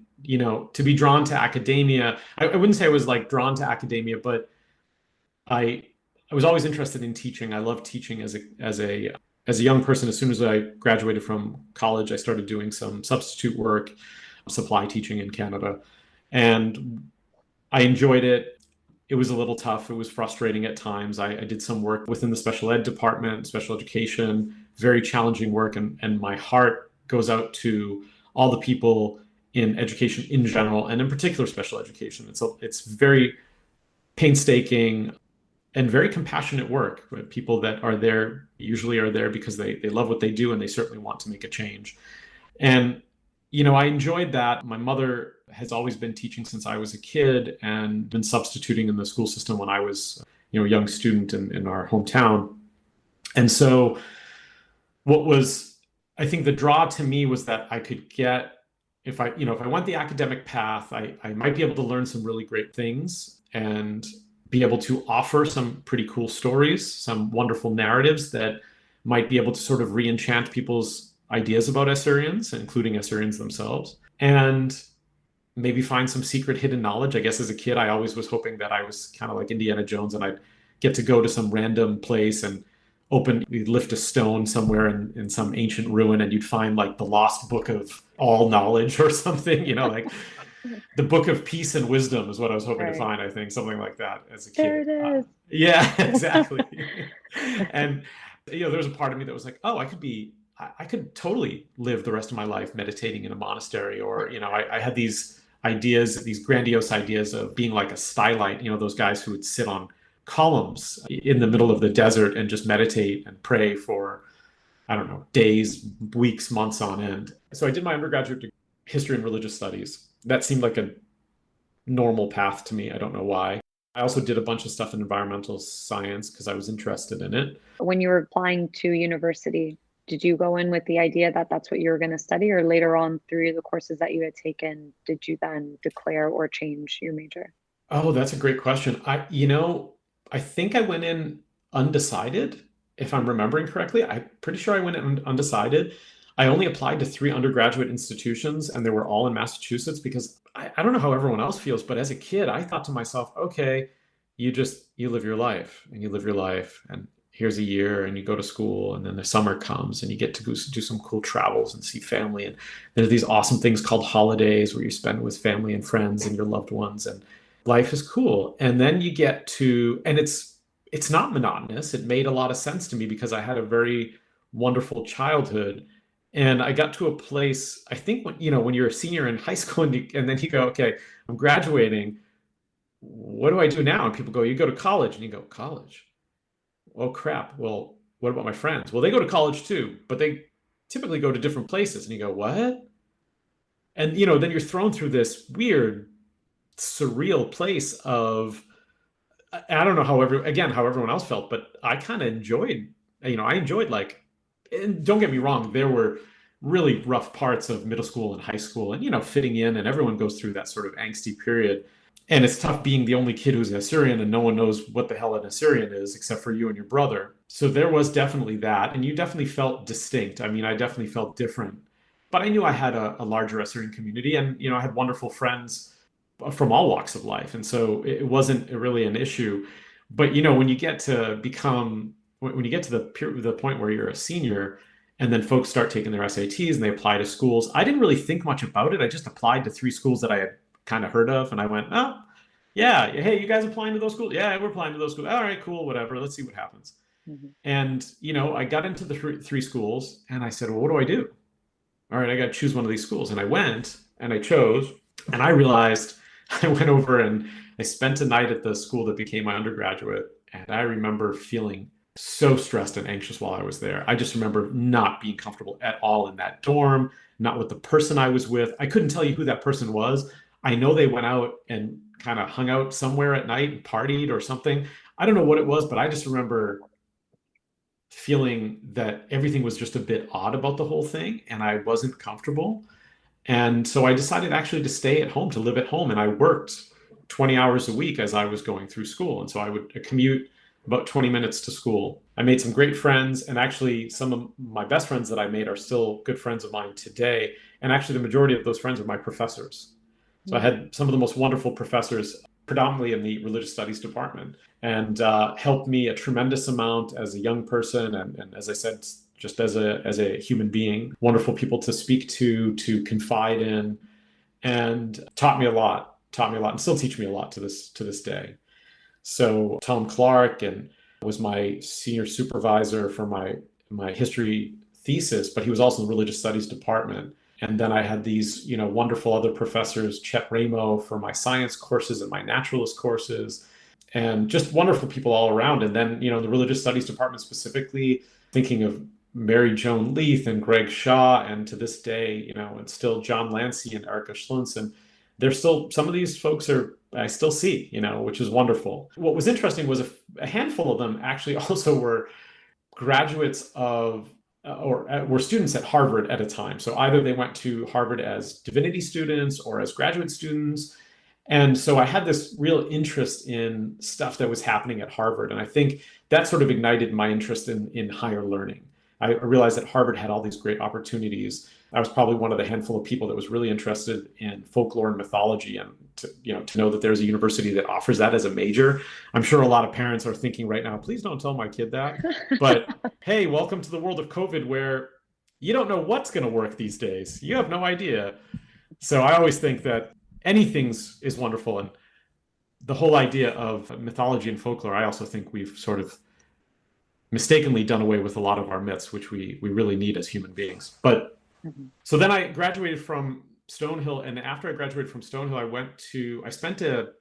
to be drawn to academia, I wouldn't say I was like drawn to academia, but I was always interested in teaching. I loved teaching as a young person. As soon as I graduated from college, I started doing some substitute work, supply teaching in Canada, and I enjoyed it. It was a little tough. It was frustrating at times. I did some work within the special ed department, special education, very challenging work. And my heart goes out to all the people in education in general, and in particular, special education. It's very painstaking and very compassionate work. People that are there usually are there because they love what they do, and they certainly want to make a change. And, I enjoyed that. My mother has always been teaching since I was a kid and been substituting in the school system when I was, a young student in our hometown. And so what was, I think, the draw to me was that I could get, if I went the academic path, I might be able to learn some really great things and be able to offer some pretty cool stories, some wonderful narratives that might be able to sort of re-enchant people's ideas about Assyrians, including Assyrians themselves. And maybe find some secret hidden knowledge. I guess as a kid, I always was hoping that I was kind of like Indiana Jones and I'd get to go to some random place and you'd lift a stone somewhere in some ancient ruin and you'd find like the lost book of all knowledge or something, like the book of peace and wisdom is what I was hoping to find, I think, something like that as a kid. There it is. Yeah, exactly. And, there was a part of me that was like, oh, I could totally live the rest of my life meditating in a monastery, or, I had these ideas, these grandiose ideas of being like a stylite, those guys who would sit on columns in the middle of the desert and just meditate and pray for, I don't know, days, weeks, months on end. So I did my undergraduate degree, history and religious studies. That seemed like a normal path to me. I don't know why. I also did a bunch of stuff in environmental science because I was interested in it. When you were applying to university, did you go in with the idea that that's what you were going to study, or later on through the courses that you had taken, did you then declare or change your major? Oh, that's a great question. I think I went in undecided, if I'm remembering correctly. I'm pretty sure I went in undecided. I only applied to 3 undergraduate institutions, and they were all in Massachusetts because I don't know how everyone else feels, but as a kid, I thought to myself, okay, you live your life and here's a year and you go to school and then the summer comes and you get to go do some cool travels and see family. And there's these awesome things called holidays where you spend with family and friends and your loved ones, and life is cool. And then you get to, and it's not monotonous. It made a lot of sense to me because I had a very wonderful childhood. And I got to a place, I think when you're a senior in high school and then you go, okay, I'm graduating. What do I do now? And people go, you go to college. And you go, college? Oh, crap. Well, what about my friends? Well, they go to college too, but they typically go to different places. And you go, what? And, then you're thrown through this weird, surreal place of, I don't know how everyone else felt, but I kind of enjoyed, I enjoyed and don't get me wrong, there were really rough parts of middle school and high school and, fitting in, and everyone goes through that sort of angsty period. And it's tough being the only kid who's an Assyrian and no one knows what the hell an Assyrian is except for you and your brother. So there was definitely that. And you definitely felt distinct. I mean, I definitely felt different. But I knew I had a larger Assyrian community and, I had wonderful friends from all walks of life. And so it wasn't really an issue. But, when you get to the point where you're a senior and then folks start taking their SATs and they apply to schools, I didn't really think much about it. I just applied to 3 schools that I had kind of heard of. And I went, oh, yeah, hey, you guys applying to those schools? Yeah, we're applying to those schools. All right, cool, whatever. Let's see what happens. Mm-hmm. And, I got into the 3 schools and I said, well, what do I do? All right, I got to choose one of these schools. And I went and I chose, and I realized I went over and I spent a night at the school that became my undergraduate. And I remember feeling so stressed and anxious while I was there. I just remember not being comfortable at all in that dorm, not with the person I was with. I couldn't tell you who that person was. I know they went out and kind of hung out somewhere at night and partied or something. I don't know what it was, but I just remember feeling that everything was just a bit odd about the whole thing and I wasn't comfortable. And so I decided actually to stay at home, to live at home. And I worked 20 hours a week as I was going through school. And so I would commute about 20 minutes to school. I made some great friends, and actually some of my best friends that I made are still good friends of mine today. And actually the majority of those friends are my professors. So I had some of the most wonderful professors, predominantly in the religious studies department, and helped me a tremendous amount as a young person. And as I said, just as a human being, wonderful people to speak to confide in, and taught me a lot, and still teach me a lot to this day. So Tom Clark was my senior supervisor for my history thesis, but he was also in the religious studies department. And then I had these, wonderful other professors, Chet Ramo for my science courses and my naturalist courses, and just wonderful people all around. And then, the religious studies department specifically, thinking of Mary Joan Leith and Greg Shaw, and to this day, and still John Lancey and Erica Schlunz. And there's still, some of these folks I still see, which is wonderful. What was interesting was a handful of them actually also were graduates of or were students at Harvard at a time. So either they went to Harvard as divinity students or as graduate students. And so I had this real interest in stuff that was happening at Harvard. And I think that sort of ignited my interest in higher learning. I realized that Harvard had all these great opportunities. I was probably one of the handful of people that was really interested in folklore and mythology, and to know that there's a university that offers that as a major. I'm sure a lot of parents are thinking right now, please don't tell my kid that. But hey, welcome to the world of COVID, where you don't know what's going to work these days. You have no idea. So I always think that anything is wonderful. And the whole idea of mythology and folklore, I also think we've sort of mistakenly done away with a lot of our myths, which we really need as human beings. But so then I graduated from Stonehill, and after I graduated from Stonehill, I spent a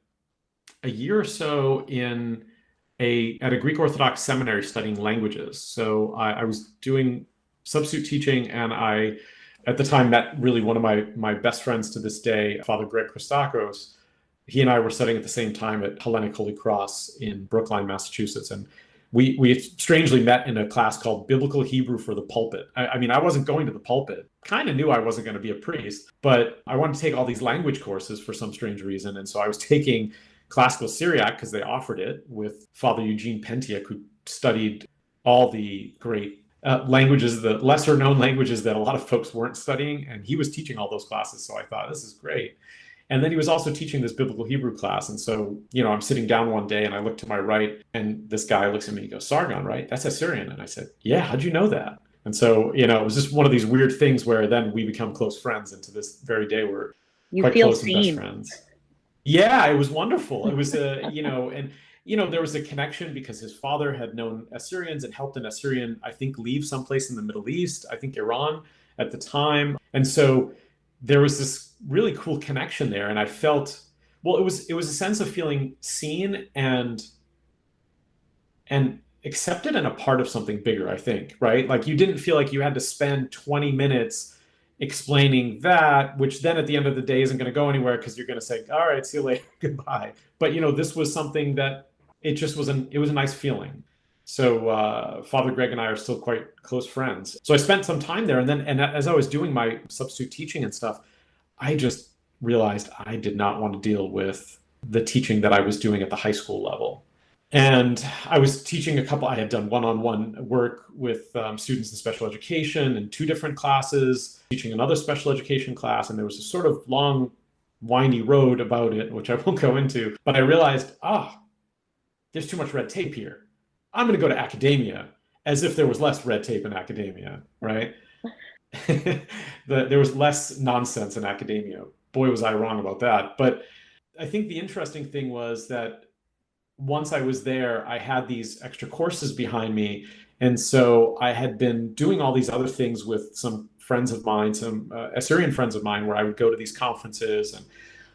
year or so at a Greek Orthodox seminary studying languages. So I was doing substitute teaching, and I, at the time, met really one of my best friends to this day, Father Greg Christakos. He and I were studying at the same time at Hellenic Holy Cross in Brookline, Massachusetts. And we strangely met in a class called Biblical Hebrew for the Pulpit. I mean, I wasn't going to the pulpit. Kind of knew I wasn't going to be a priest, but I wanted to take all these language courses for some strange reason. And so I was taking classical Syriac because they offered it with Father Eugene Pentiak, who studied all the great languages, the lesser known languages that a lot of folks weren't studying. And he was teaching all those classes. So I thought, this is great. And then he was also teaching this biblical Hebrew class. And so, I'm sitting down one day and I look to my right, and this guy looks at me and goes, Sargon, right? That's Assyrian. And I said, yeah, how'd you know that? And so, it was just one of these weird things where then we become close friends. And to this very day, we're quite close and best friends. Yeah, it was wonderful. It was, there was a connection because his father had known Assyrians and helped an Assyrian, I think, leave someplace in the Middle East, I think Iran at the time. And so there was this really cool connection there. And I felt, it was a sense of feeling seen and accepted and a part of something bigger, I think, right? Like you didn't feel like you had to spend 20 minutes explaining that, which then at the end of the day isn't going to go anywhere because you're going to say, all right, see you later, goodbye. But, this was something that it was a nice feeling. So Father Greg and I are still quite close friends. So I spent some time there. And as I was doing my substitute teaching and stuff, I just realized I did not want to deal with the teaching that I was doing at the high school level. And I was teaching I had done one-on-one work with students in special education in 2 different classes, teaching another special education class. And there was a sort of long, windy road about it, which I won't go into. But I realized, there's too much red tape here. I'm going to go to academia, as if there was less red tape in academia, right? There was less nonsense in academia. Boy, was I wrong about that. But I think the interesting thing was that once I was there, I had these extra courses behind me. And so I had been doing all these other things with some friends of mine, some Assyrian friends of mine, where I would go to these conferences and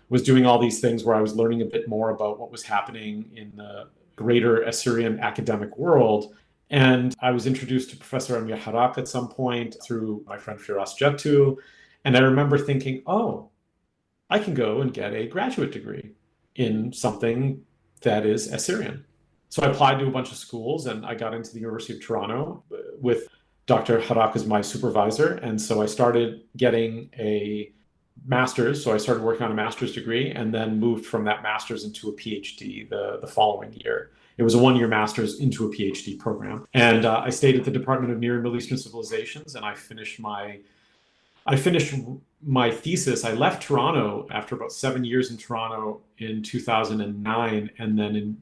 was doing all these things where I was learning a bit more about what was happening in the greater Assyrian academic world. And I was introduced to Professor Amir Harak at some point through my friend Firas Jettu. And I remember thinking, I can go and get a graduate degree in something that is Assyrian. So I applied to a bunch of schools and I got into the University of Toronto with Dr. Harak as my supervisor. And so I started getting a master's. So I started working on a master's degree and then moved from that master's into a PhD the following year. It was a 1-year master's into a PhD program. And I stayed at the Department of Near and Middle Eastern Civilizations, and I finished my thesis. I left Toronto after about 7 years in Toronto in 2009. And then in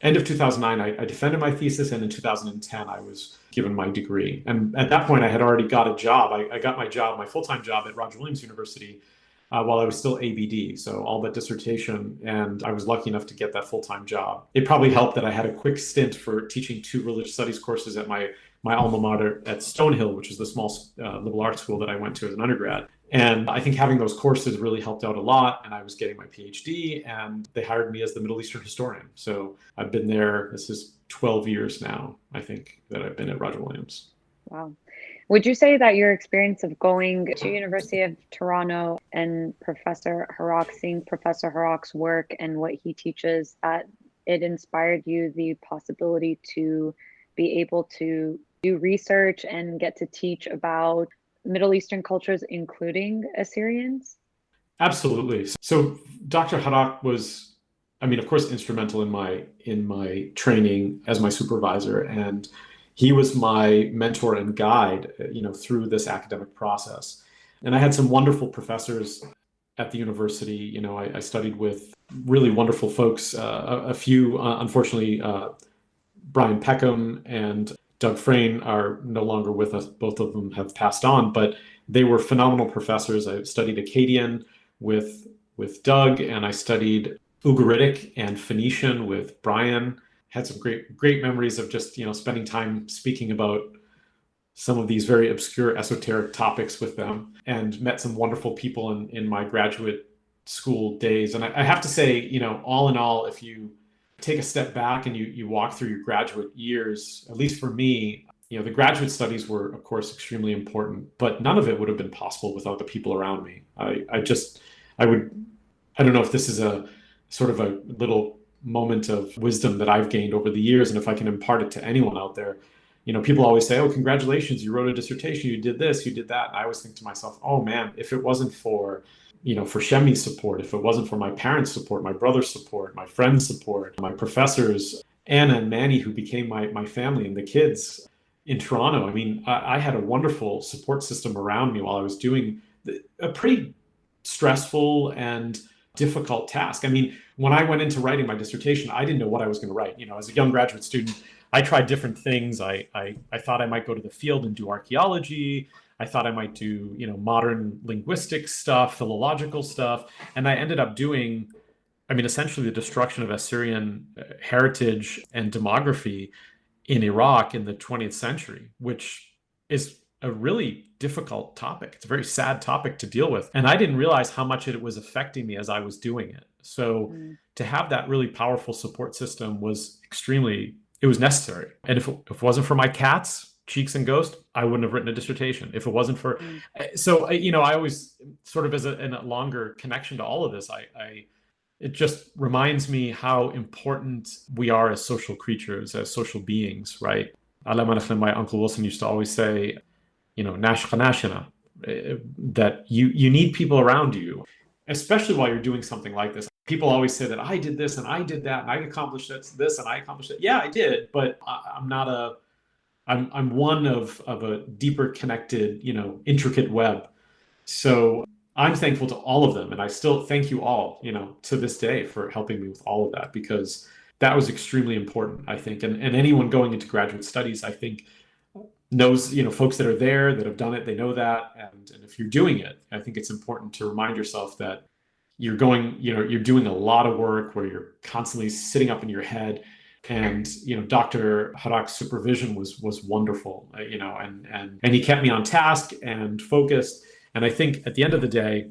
end of 2009, I defended my thesis. And in 2010, I was given my degree. And at that point, I had already got a job. I got my full-time job at Roger Williams University while I was still ABD. So all that dissertation, and I was lucky enough to get that full-time job. It probably helped that I had a quick stint for teaching 2 religious studies courses at my alma mater at Stonehill, which is the small liberal arts school that I went to as an undergrad. And I think having those courses really helped out a lot. And I was getting my PhD, and they hired me as the Middle Eastern historian. So I've been there, this is 12 years now, I think, that I've been at Roger Williams. Wow. Would you say that your experience of going to University of Toronto and Professor Harak, seeing Professor Harak's work and what he teaches, that it inspired you the possibility to be able to do research and get to teach about Middle Eastern cultures, including Assyrians? Absolutely. So Dr. Harak was, of course, instrumental in my training as my supervisor. And he was my mentor and guide, through this academic process. And I had some wonderful professors at the university. I studied with really wonderful folks. A few, unfortunately, Brian Peckham and Doug Frayne are no longer with us. Both of them have passed on, but they were phenomenal professors. I studied Akkadian with Doug, and I studied Ugaritic and Phoenician with Brian. Had some great memories of just spending time speaking about some of these very obscure esoteric topics with them, and met some wonderful people in my graduate school days. And I have to say, all in all, if you take a step back and you walk through your graduate years, at least for me, the graduate studies were, of course, extremely important, but none of it would have been possible without the people around me. I don't know if this is a sort of a little moment of wisdom that I've gained over the years, and if I can impart it to anyone out there. People always say, "Oh, congratulations, you wrote a dissertation, you did this, you did that." And I always think to myself, "Oh man, if it wasn't for Shemi's support, if it wasn't for my parents' support, my brother's support, my friends' support, my professors, Anna and Manny, who became my family, and the kids in Toronto." I mean, I had a wonderful support system around me while I was doing a pretty stressful and difficult task. I mean, when I went into writing my dissertation, I didn't know what I was going to write. As a young graduate student, I tried different things. I thought I might go to the field and do archaeology. I thought I might do, modern linguistic stuff, philological stuff. And I ended up doing, essentially the destruction of Assyrian heritage and demography in Iraq in the 20th century, which is a really difficult topic. It's a very sad topic to deal with. And I didn't realize how much it was affecting me as I was doing it. So to have that really powerful support system was it was necessary. And if it wasn't for my cats, Cheeks and Ghost, I wouldn't have written a dissertation. If it wasn't for, so, I always sort of as a longer connection to all of this, it just reminds me how important we are as social creatures, as social beings, right? My Uncle Wilson used to always say, nashka, that you need people around you, especially while you're doing something like this. People always say that I did this and I did that and I accomplished this and I accomplished it. Yeah, I did, but I'm one of a deeper connected, intricate web. So I'm thankful to all of them. And I still thank you all, to this day for helping me with all of that, because that was extremely important, I think. And anyone going into graduate studies, I think, knows, folks that are there, that have done it, they know that. And if you're doing it, I think it's important to remind yourself that you're doing a lot of work where you're constantly sitting up in your head. And, Dr. Harak's supervision was wonderful, and he kept me on task and focused. And I think at the end of the day,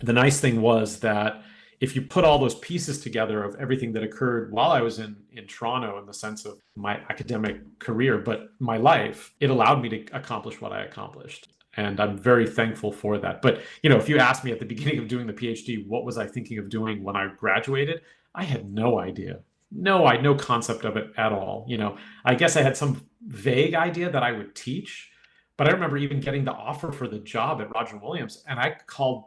the nice thing was that if you put all those pieces together of everything that occurred while I was in Toronto, in the sense of my academic career, but my life, it allowed me to accomplish what I accomplished. And I'm very thankful for that. But, if you asked me at the beginning of doing the PhD, what was I thinking of doing when I graduated? I had no idea. No concept of it at all. I guess I had some vague idea that I would teach, but I remember even getting the offer for the job at Roger Williams. And I called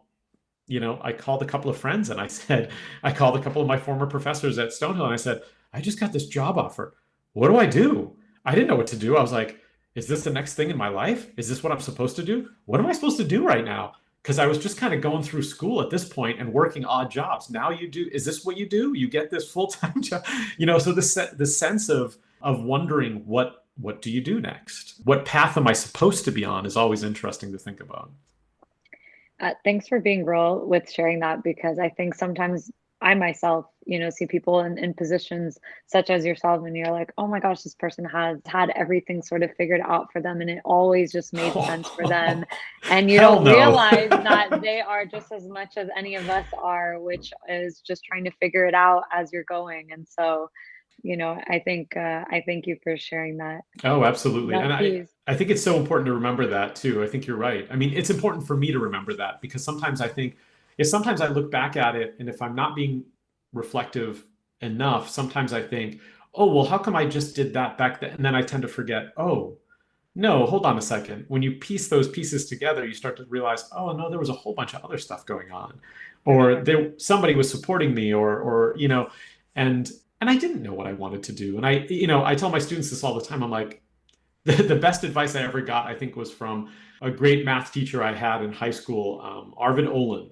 a couple of friends and I called a couple of my former professors at Stonehill and I said, I just got this job offer. What do I do? I didn't know what to do. I was like, is this the next thing in my life? Is this what I'm supposed to do? What am I supposed to do right now? Because I was just kind of going through school at this point and working odd jobs. Now is this what you do? You get this full-time job? So the sense of wondering what do you do next? What path am I supposed to be on is always interesting to think about. Thanks for being real with sharing that, because I think sometimes I myself, see people in positions such as yourself, and you're like, oh my gosh, this person has had everything sort of figured out for them, and it always just made sense for them. And you don't realize that they are just as much as any of us are, which is just trying to figure it out as you're going. And so, I thank you for sharing that. Oh, absolutely. And I think it's so important to remember that too. I think you're right. I mean, it's important for me to remember that, because sometimes I think, sometimes I look back at it, and if I'm not being reflective enough, sometimes I think, oh, well, how come I just did that back then? And then I tend to forget, oh, no, hold on a second. When you piece those pieces together, you start to realize, oh, no, there was a whole bunch of other stuff going on, or somebody was supporting me, or and I didn't know what I wanted to do. And I tell my students this all the time. I'm like, the best advice I ever got, I think, was from a great math teacher I had in high school, Arvid Olin.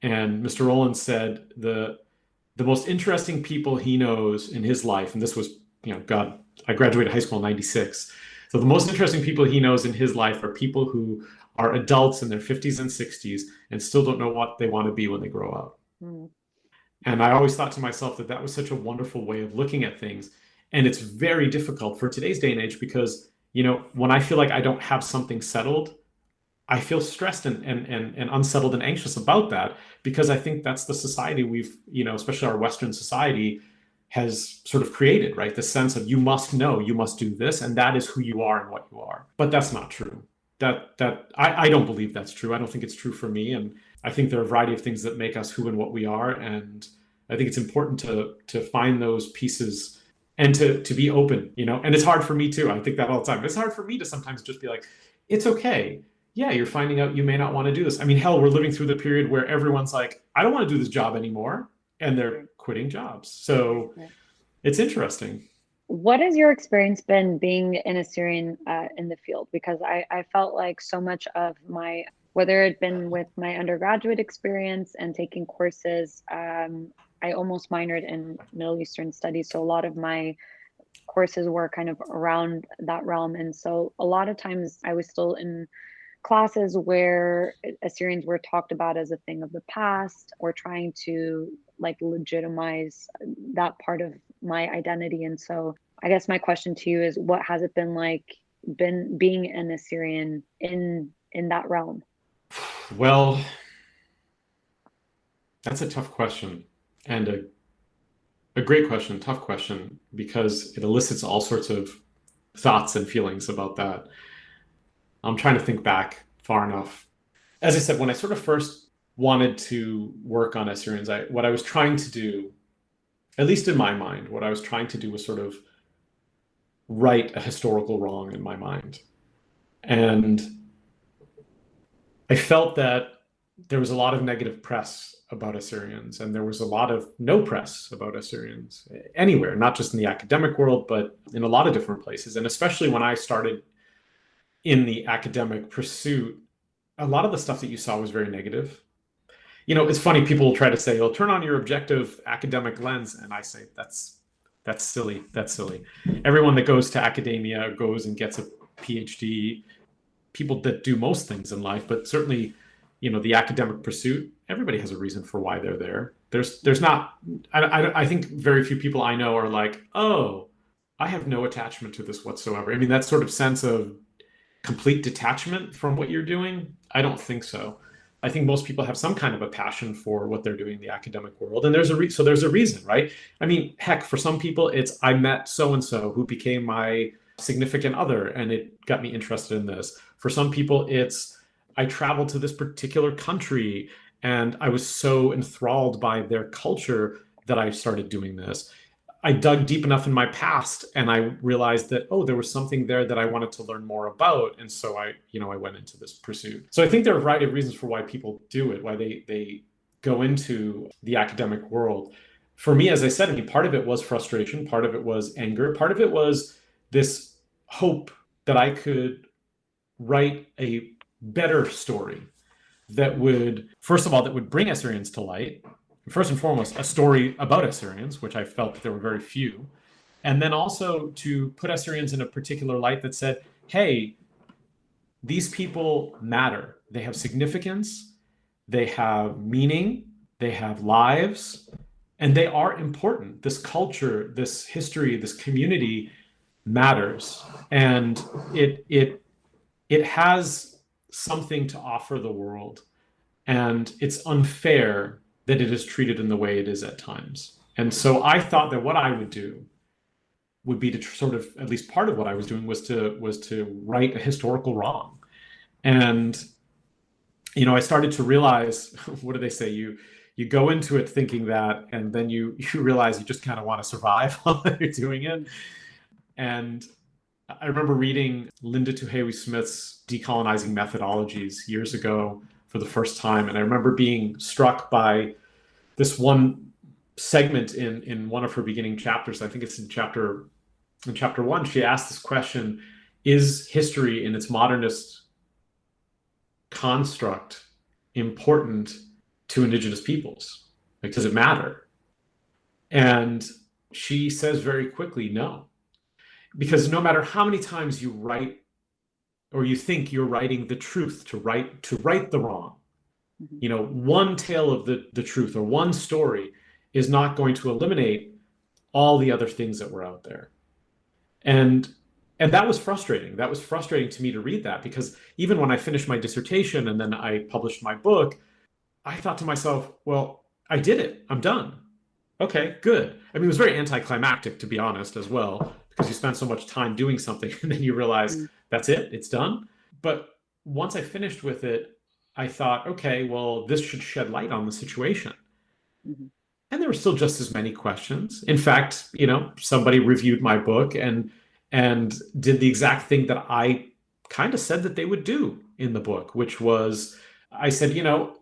And Mr. Olin said the most interesting people he knows in his life, and this was, God, I graduated high school in 96. So the most interesting people he knows in his life are people who are adults in their 50s and 60s and still don't know what they want to be when they grow up. Mm. And I always thought to myself that was such a wonderful way of looking at things. And it's very difficult for today's day and age because, when I feel like I don't have something settled, I feel stressed and unsettled and anxious about that, because I think that's the society we've, especially our Western society, has sort of created, right? The sense of you must know, you must do this, and that is who you are and what you are. But that's not true. I don't believe that's true. I don't think it's true for me. And I think there are a variety of things that make us who and what we are. And I think it's important to find those pieces and to be open, and it's hard for me too. I think that all the time. It's hard for me to sometimes just be like, it's okay. Yeah, you're finding out you may not want to do this. I mean, hell, we're living through the period where everyone's like, I don't want to do this job anymore. And they're quitting jobs. So it's interesting. What has your experience been being an Assyrian in the field? Because I felt like so much of my, whether it had been with my undergraduate experience and taking courses, I almost minored in Middle Eastern studies. So a lot of my courses were kind of around that realm. And so a lot of times I was still in classes where Assyrians were talked about as a thing of the past, or trying to legitimize that part of my identity. And so I guess my question to you is, what has it been like being an Assyrian in that realm? Well, that's a tough question, and a great question, tough question, because it elicits all sorts of thoughts and feelings about that. I'm trying to think back far enough. As I said, when I sort of first wanted to work on Assyrians, what I was trying to do, at least in my mind, what I was trying to do was sort of right a historical wrong in my mind. And I felt that there was a lot of negative press about Assyrians, and there was a lot of no press about Assyrians anywhere, not just in the academic world, but in a lot of different places. And especially when I started in the academic pursuit, a lot of the stuff that you saw was very negative. It's funny, people will try to say, "Oh, turn on your objective academic lens," and I say that's silly. That's silly. Everyone that goes to academia goes and gets a PhD. People that do most things in life, but certainly, the academic pursuit, everybody has a reason for why they're there. There's not. I think very few people I know are like, "Oh, I have no attachment to this whatsoever." I mean, that sort of sense of complete detachment from what you're doing, I don't think so. I think most people have some kind of a passion for what they're doing in the academic world, and there's a reason, right? I mean, heck, for some people, it's I met so and so who became my significant other, and it got me interested in this. For some people, it's I traveled to this particular country, and I was so enthralled by their culture that I started doing this. I dug deep enough in my past, and I realized that, there was something there that I wanted to learn more about. And so I went into this pursuit. So I think there are a variety of reasons for why people do it, why they go into the academic world. For me, as I said, I mean, part of it was frustration, part of it was anger, part of it was this hope that I could write a better story that would, first of all, that would bring Assyrians to light. First and foremost, a story about Assyrians, which I felt that there were very few. And then also to put Assyrians in a particular light that said, hey, these people matter. They have significance, they have meaning, they have lives, and they are important. This culture, this history, this community matters. And it has something to offer the world. And it's unfair that it is treated in the way it is at times. And so I thought that what I would do would be to sort of, at least part of what I was doing was to right a historical wrong. And, I started to realize, what do they say? You go into it thinking that, and then you realize you just kind of want to survive while you're doing it. And I remember reading Linda Tuhewi Smith's Decolonizing Methodologies years ago for the first time. And I remember being struck by this one segment in one of her beginning chapters. I think it's in chapter 1. She asked this question: is history in its modernist construct important to Indigenous peoples? Like, does it matter? And she says very quickly, no. Because no matter how many times you write or you think you're writing the truth to right the wrong, one tale of the truth or one story is not going to eliminate all the other things that were out there. And that was frustrating. That was frustrating to me to read that, because even when I finished my dissertation and then I published my book, I thought to myself, well, I did it. I'm done. Okay, good. I mean, it was very anticlimactic, to be honest, as well, because you spend so much time doing something and then you realize that's it, it's done. But once I finished with it, I thought, okay, well, this should shed light on the situation. And there were still just as many questions. In fact, somebody reviewed my book and did the exact thing that I kind of said that they would do in the book, which was, I said,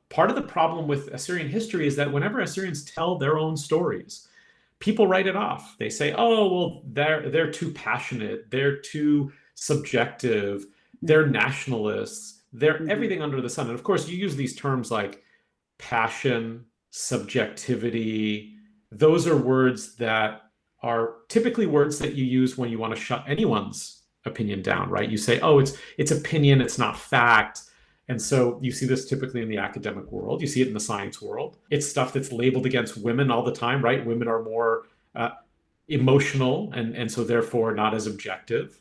part of the problem with Assyrian history is that whenever Assyrians tell their own stories, people write it off. They say, oh, well, they're too passionate, they're too subjective, they're nationalists, they're everything under the sun. And of course, you use these terms like passion, subjectivity. Those are words that are typically words that you use when you want to shut anyone's opinion down, right? You say, oh, it's opinion, it's not fact. And so you see this typically in the academic world. You see it in the science world. It's stuff that's labeled against women all the time, right? Women are more emotional and so therefore not as objective.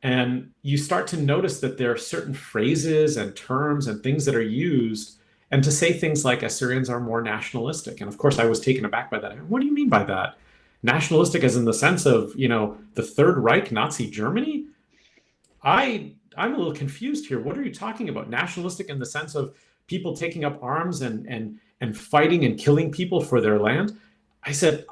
And you start to notice that there are certain phrases and terms and things that are used, and to say things like Assyrians are more nationalistic. And of course, I was taken aback by that. What do you mean by that? Nationalistic as in the sense of, the Third Reich, Nazi Germany? I'm a little confused here. What are you talking about? Nationalistic in the sense of people taking up arms and fighting and killing people for their land? I said,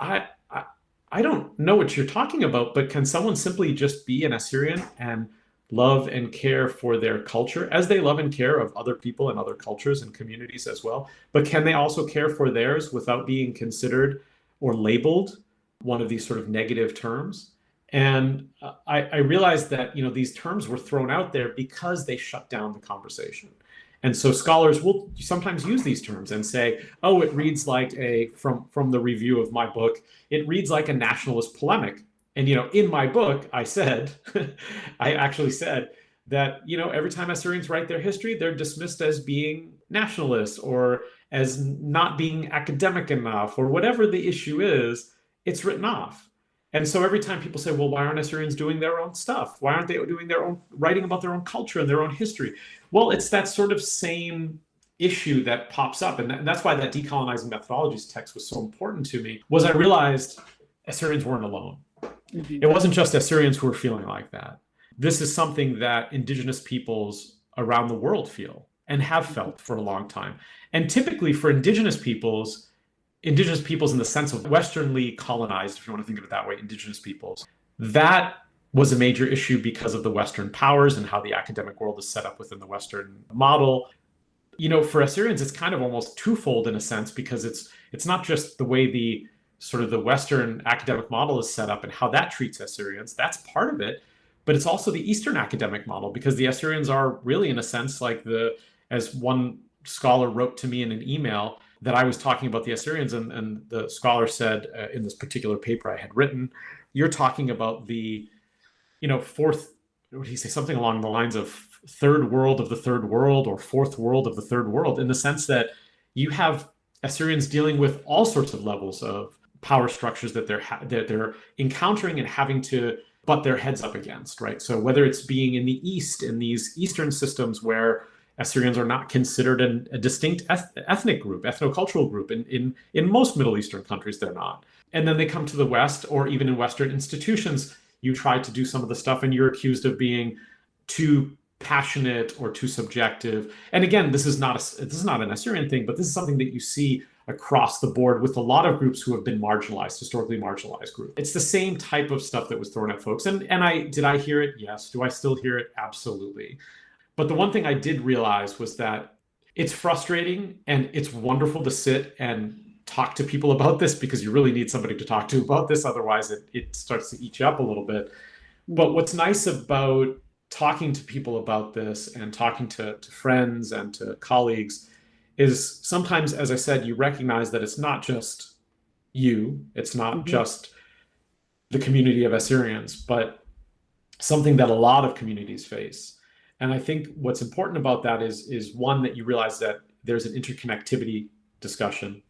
I don't know what you're talking about, but can someone simply just be an Assyrian and love and care for their culture as they love and care of other people and other cultures and communities as well? But can they also care for theirs without being considered or labeled one of these sort of negative terms? And I realized that, these terms were thrown out there because they shut down the conversation. And so scholars will sometimes use these terms and say, oh, it reads like from the review of my book, it reads like a nationalist polemic. And, in my book, I actually said that, every time Assyrians write their history, they're dismissed as being nationalists or as not being academic enough, or whatever the issue is, it's written off. And so every time people say, well, why aren't Assyrians doing their own stuff? Why aren't they doing their own, writing about their own culture and their own history? Well, it's that sort of same issue that pops up. And that's why that Decolonizing Methodologies text was so important to me, was I realized Assyrians weren't alone. It wasn't just Assyrians who were feeling like that. This is something that Indigenous peoples around the world feel and have felt for a long time. And typically for Indigenous peoples in the sense of Westernly colonized, if you want to think of it that way, Indigenous peoples, that was a major issue because of the Western powers and how the academic world is set up within the Western model. For Assyrians, it's kind of almost twofold in a sense, because it's not just the way the sort of the Western academic model is set up and how that treats Assyrians. That's part of it. But it's also the Eastern academic model, because the Assyrians are really, in a sense, like as one scholar wrote to me in an email, that I was talking about the Assyrians, and the scholar said in this particular paper I had written, you're talking about the, fourth, what did he say, something along the lines of third world of the third world, or fourth world of the third world, in the sense that you have Assyrians dealing with all sorts of levels of power structures that they're encountering and having to butt their heads up against, right? So whether it's being in the East, in these Eastern systems where Assyrians are not considered a distinct ethnic group, ethnocultural group. In most Middle Eastern countries, they're not. And then they come to the West, or even in Western institutions, you try to do some of the stuff and you're accused of being too passionate or too subjective. And again, this is not an Assyrian thing, but this is something that you see across the board with a lot of groups who have been marginalized, historically marginalized groups. It's the same type of stuff that was thrown at folks. And did I hear it? Yes. Do I still hear it? Absolutely. But the one thing I did realize was that it's frustrating and it's wonderful to sit and talk to people about this, because you really need somebody to talk to about this. Otherwise, it starts to eat you up a little bit. But what's nice about talking to people about this and talking to friends and to colleagues is sometimes, as I said, you recognize that it's not just you, it's not Mhm. just the community of Assyrians, but something that a lot of communities face. And I think what's important about that is one, that you realize that there's an interconnectivity discussion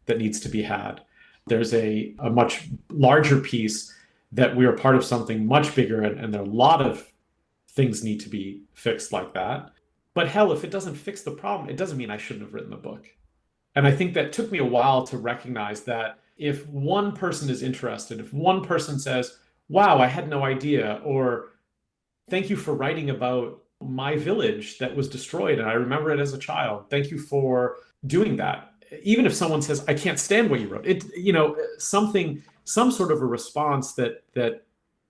that needs to be had. There's a much larger piece that we are part of something much bigger, and there are a lot of things need to be fixed like that. But hell, if it doesn't fix the problem, it doesn't mean I shouldn't have written the book. And I think that took me a while to recognize that if one person is interested, if one person says, wow, I had no idea, or thank you for writing about my village that was destroyed and I remember it as a child. Thank you for doing that. Even if someone says, I can't stand what you wrote, it, some sort of a response that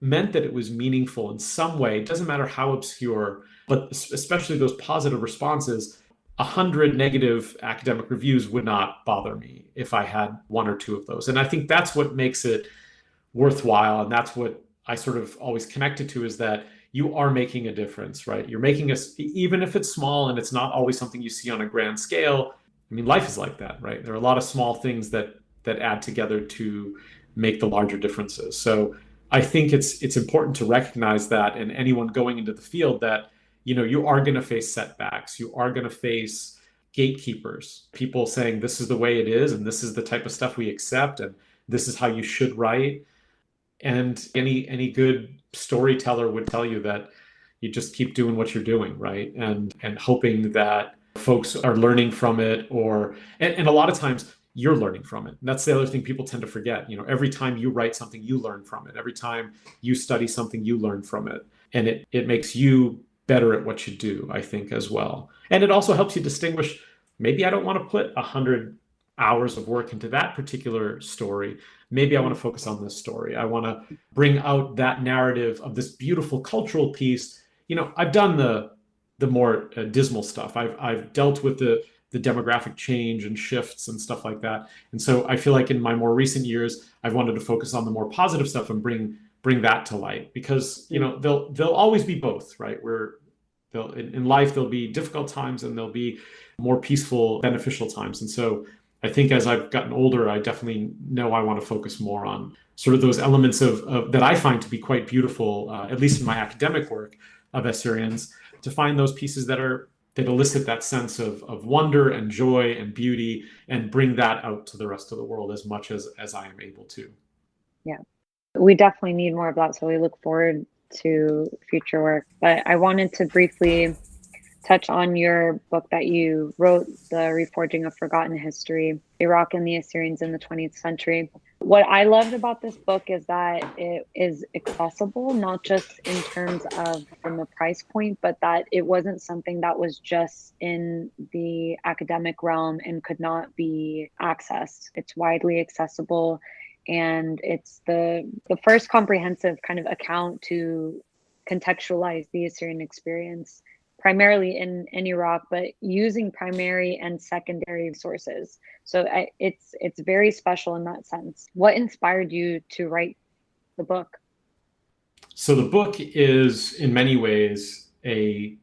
meant that it was meaningful in some way. It doesn't matter how obscure, but especially those positive responses. 100 negative academic reviews would not bother me if I had one or two of those. And I think that's what makes it worthwhile. And that's what I sort of always connected to, is that you are making a difference, right? You're making us, even if it's small and it's not always something you see on a grand scale. I mean, life is like that, right? There are a lot of small things that add together to make the larger differences. So I think it's important to recognize that, and anyone going into the field, that you are going to face setbacks. You are going to face gatekeepers, people saying this is the way it is, and this is the type of stuff we accept, and this is how you should write. And any good storyteller would tell you that you just keep doing what you're doing, right? And hoping that folks are learning from it, and a lot of times you're learning from it. And that's the other thing people tend to forget. Every time you write something, you learn from it. Every time you study something, you learn from it. And it makes you better at what you do, I think, as well. And it also helps you distinguish, maybe I don't want to put 100 hours of work into that particular story. Maybe I want to focus on this story. I want to bring out that narrative of this beautiful cultural piece. I've done the more dismal stuff. I've dealt with the demographic change and shifts and stuff like that. And so I feel like in my more recent years, I've wanted to focus on the more positive stuff and bring that to light, because they'll always be both, right? In life there'll be difficult times and there'll be more peaceful, beneficial times. And so I think as I've gotten older, I definitely know I want to focus more on sort of those elements of that I find to be quite beautiful, at least in my academic work, of Assyrians, to find those pieces that elicit that sense of wonder and joy and beauty, and bring that out to the rest of the world as much as I am able to. Yeah, we definitely need more of that. So we look forward to future work. But I wanted to briefly touch on your book that you wrote, The Reforging of Forgotten History, Iraq and the Assyrians in the 20th Century. What I loved about this book is that it is accessible, not just in terms of from the price point, but that it wasn't something that was just in the academic realm and could not be accessed. It's widely accessible, and it's the first comprehensive kind of account to contextualize the Assyrian experience, primarily in Iraq, but using primary and secondary sources. So it's very special in that sense. What inspired you to write the book? So the book is in many ways a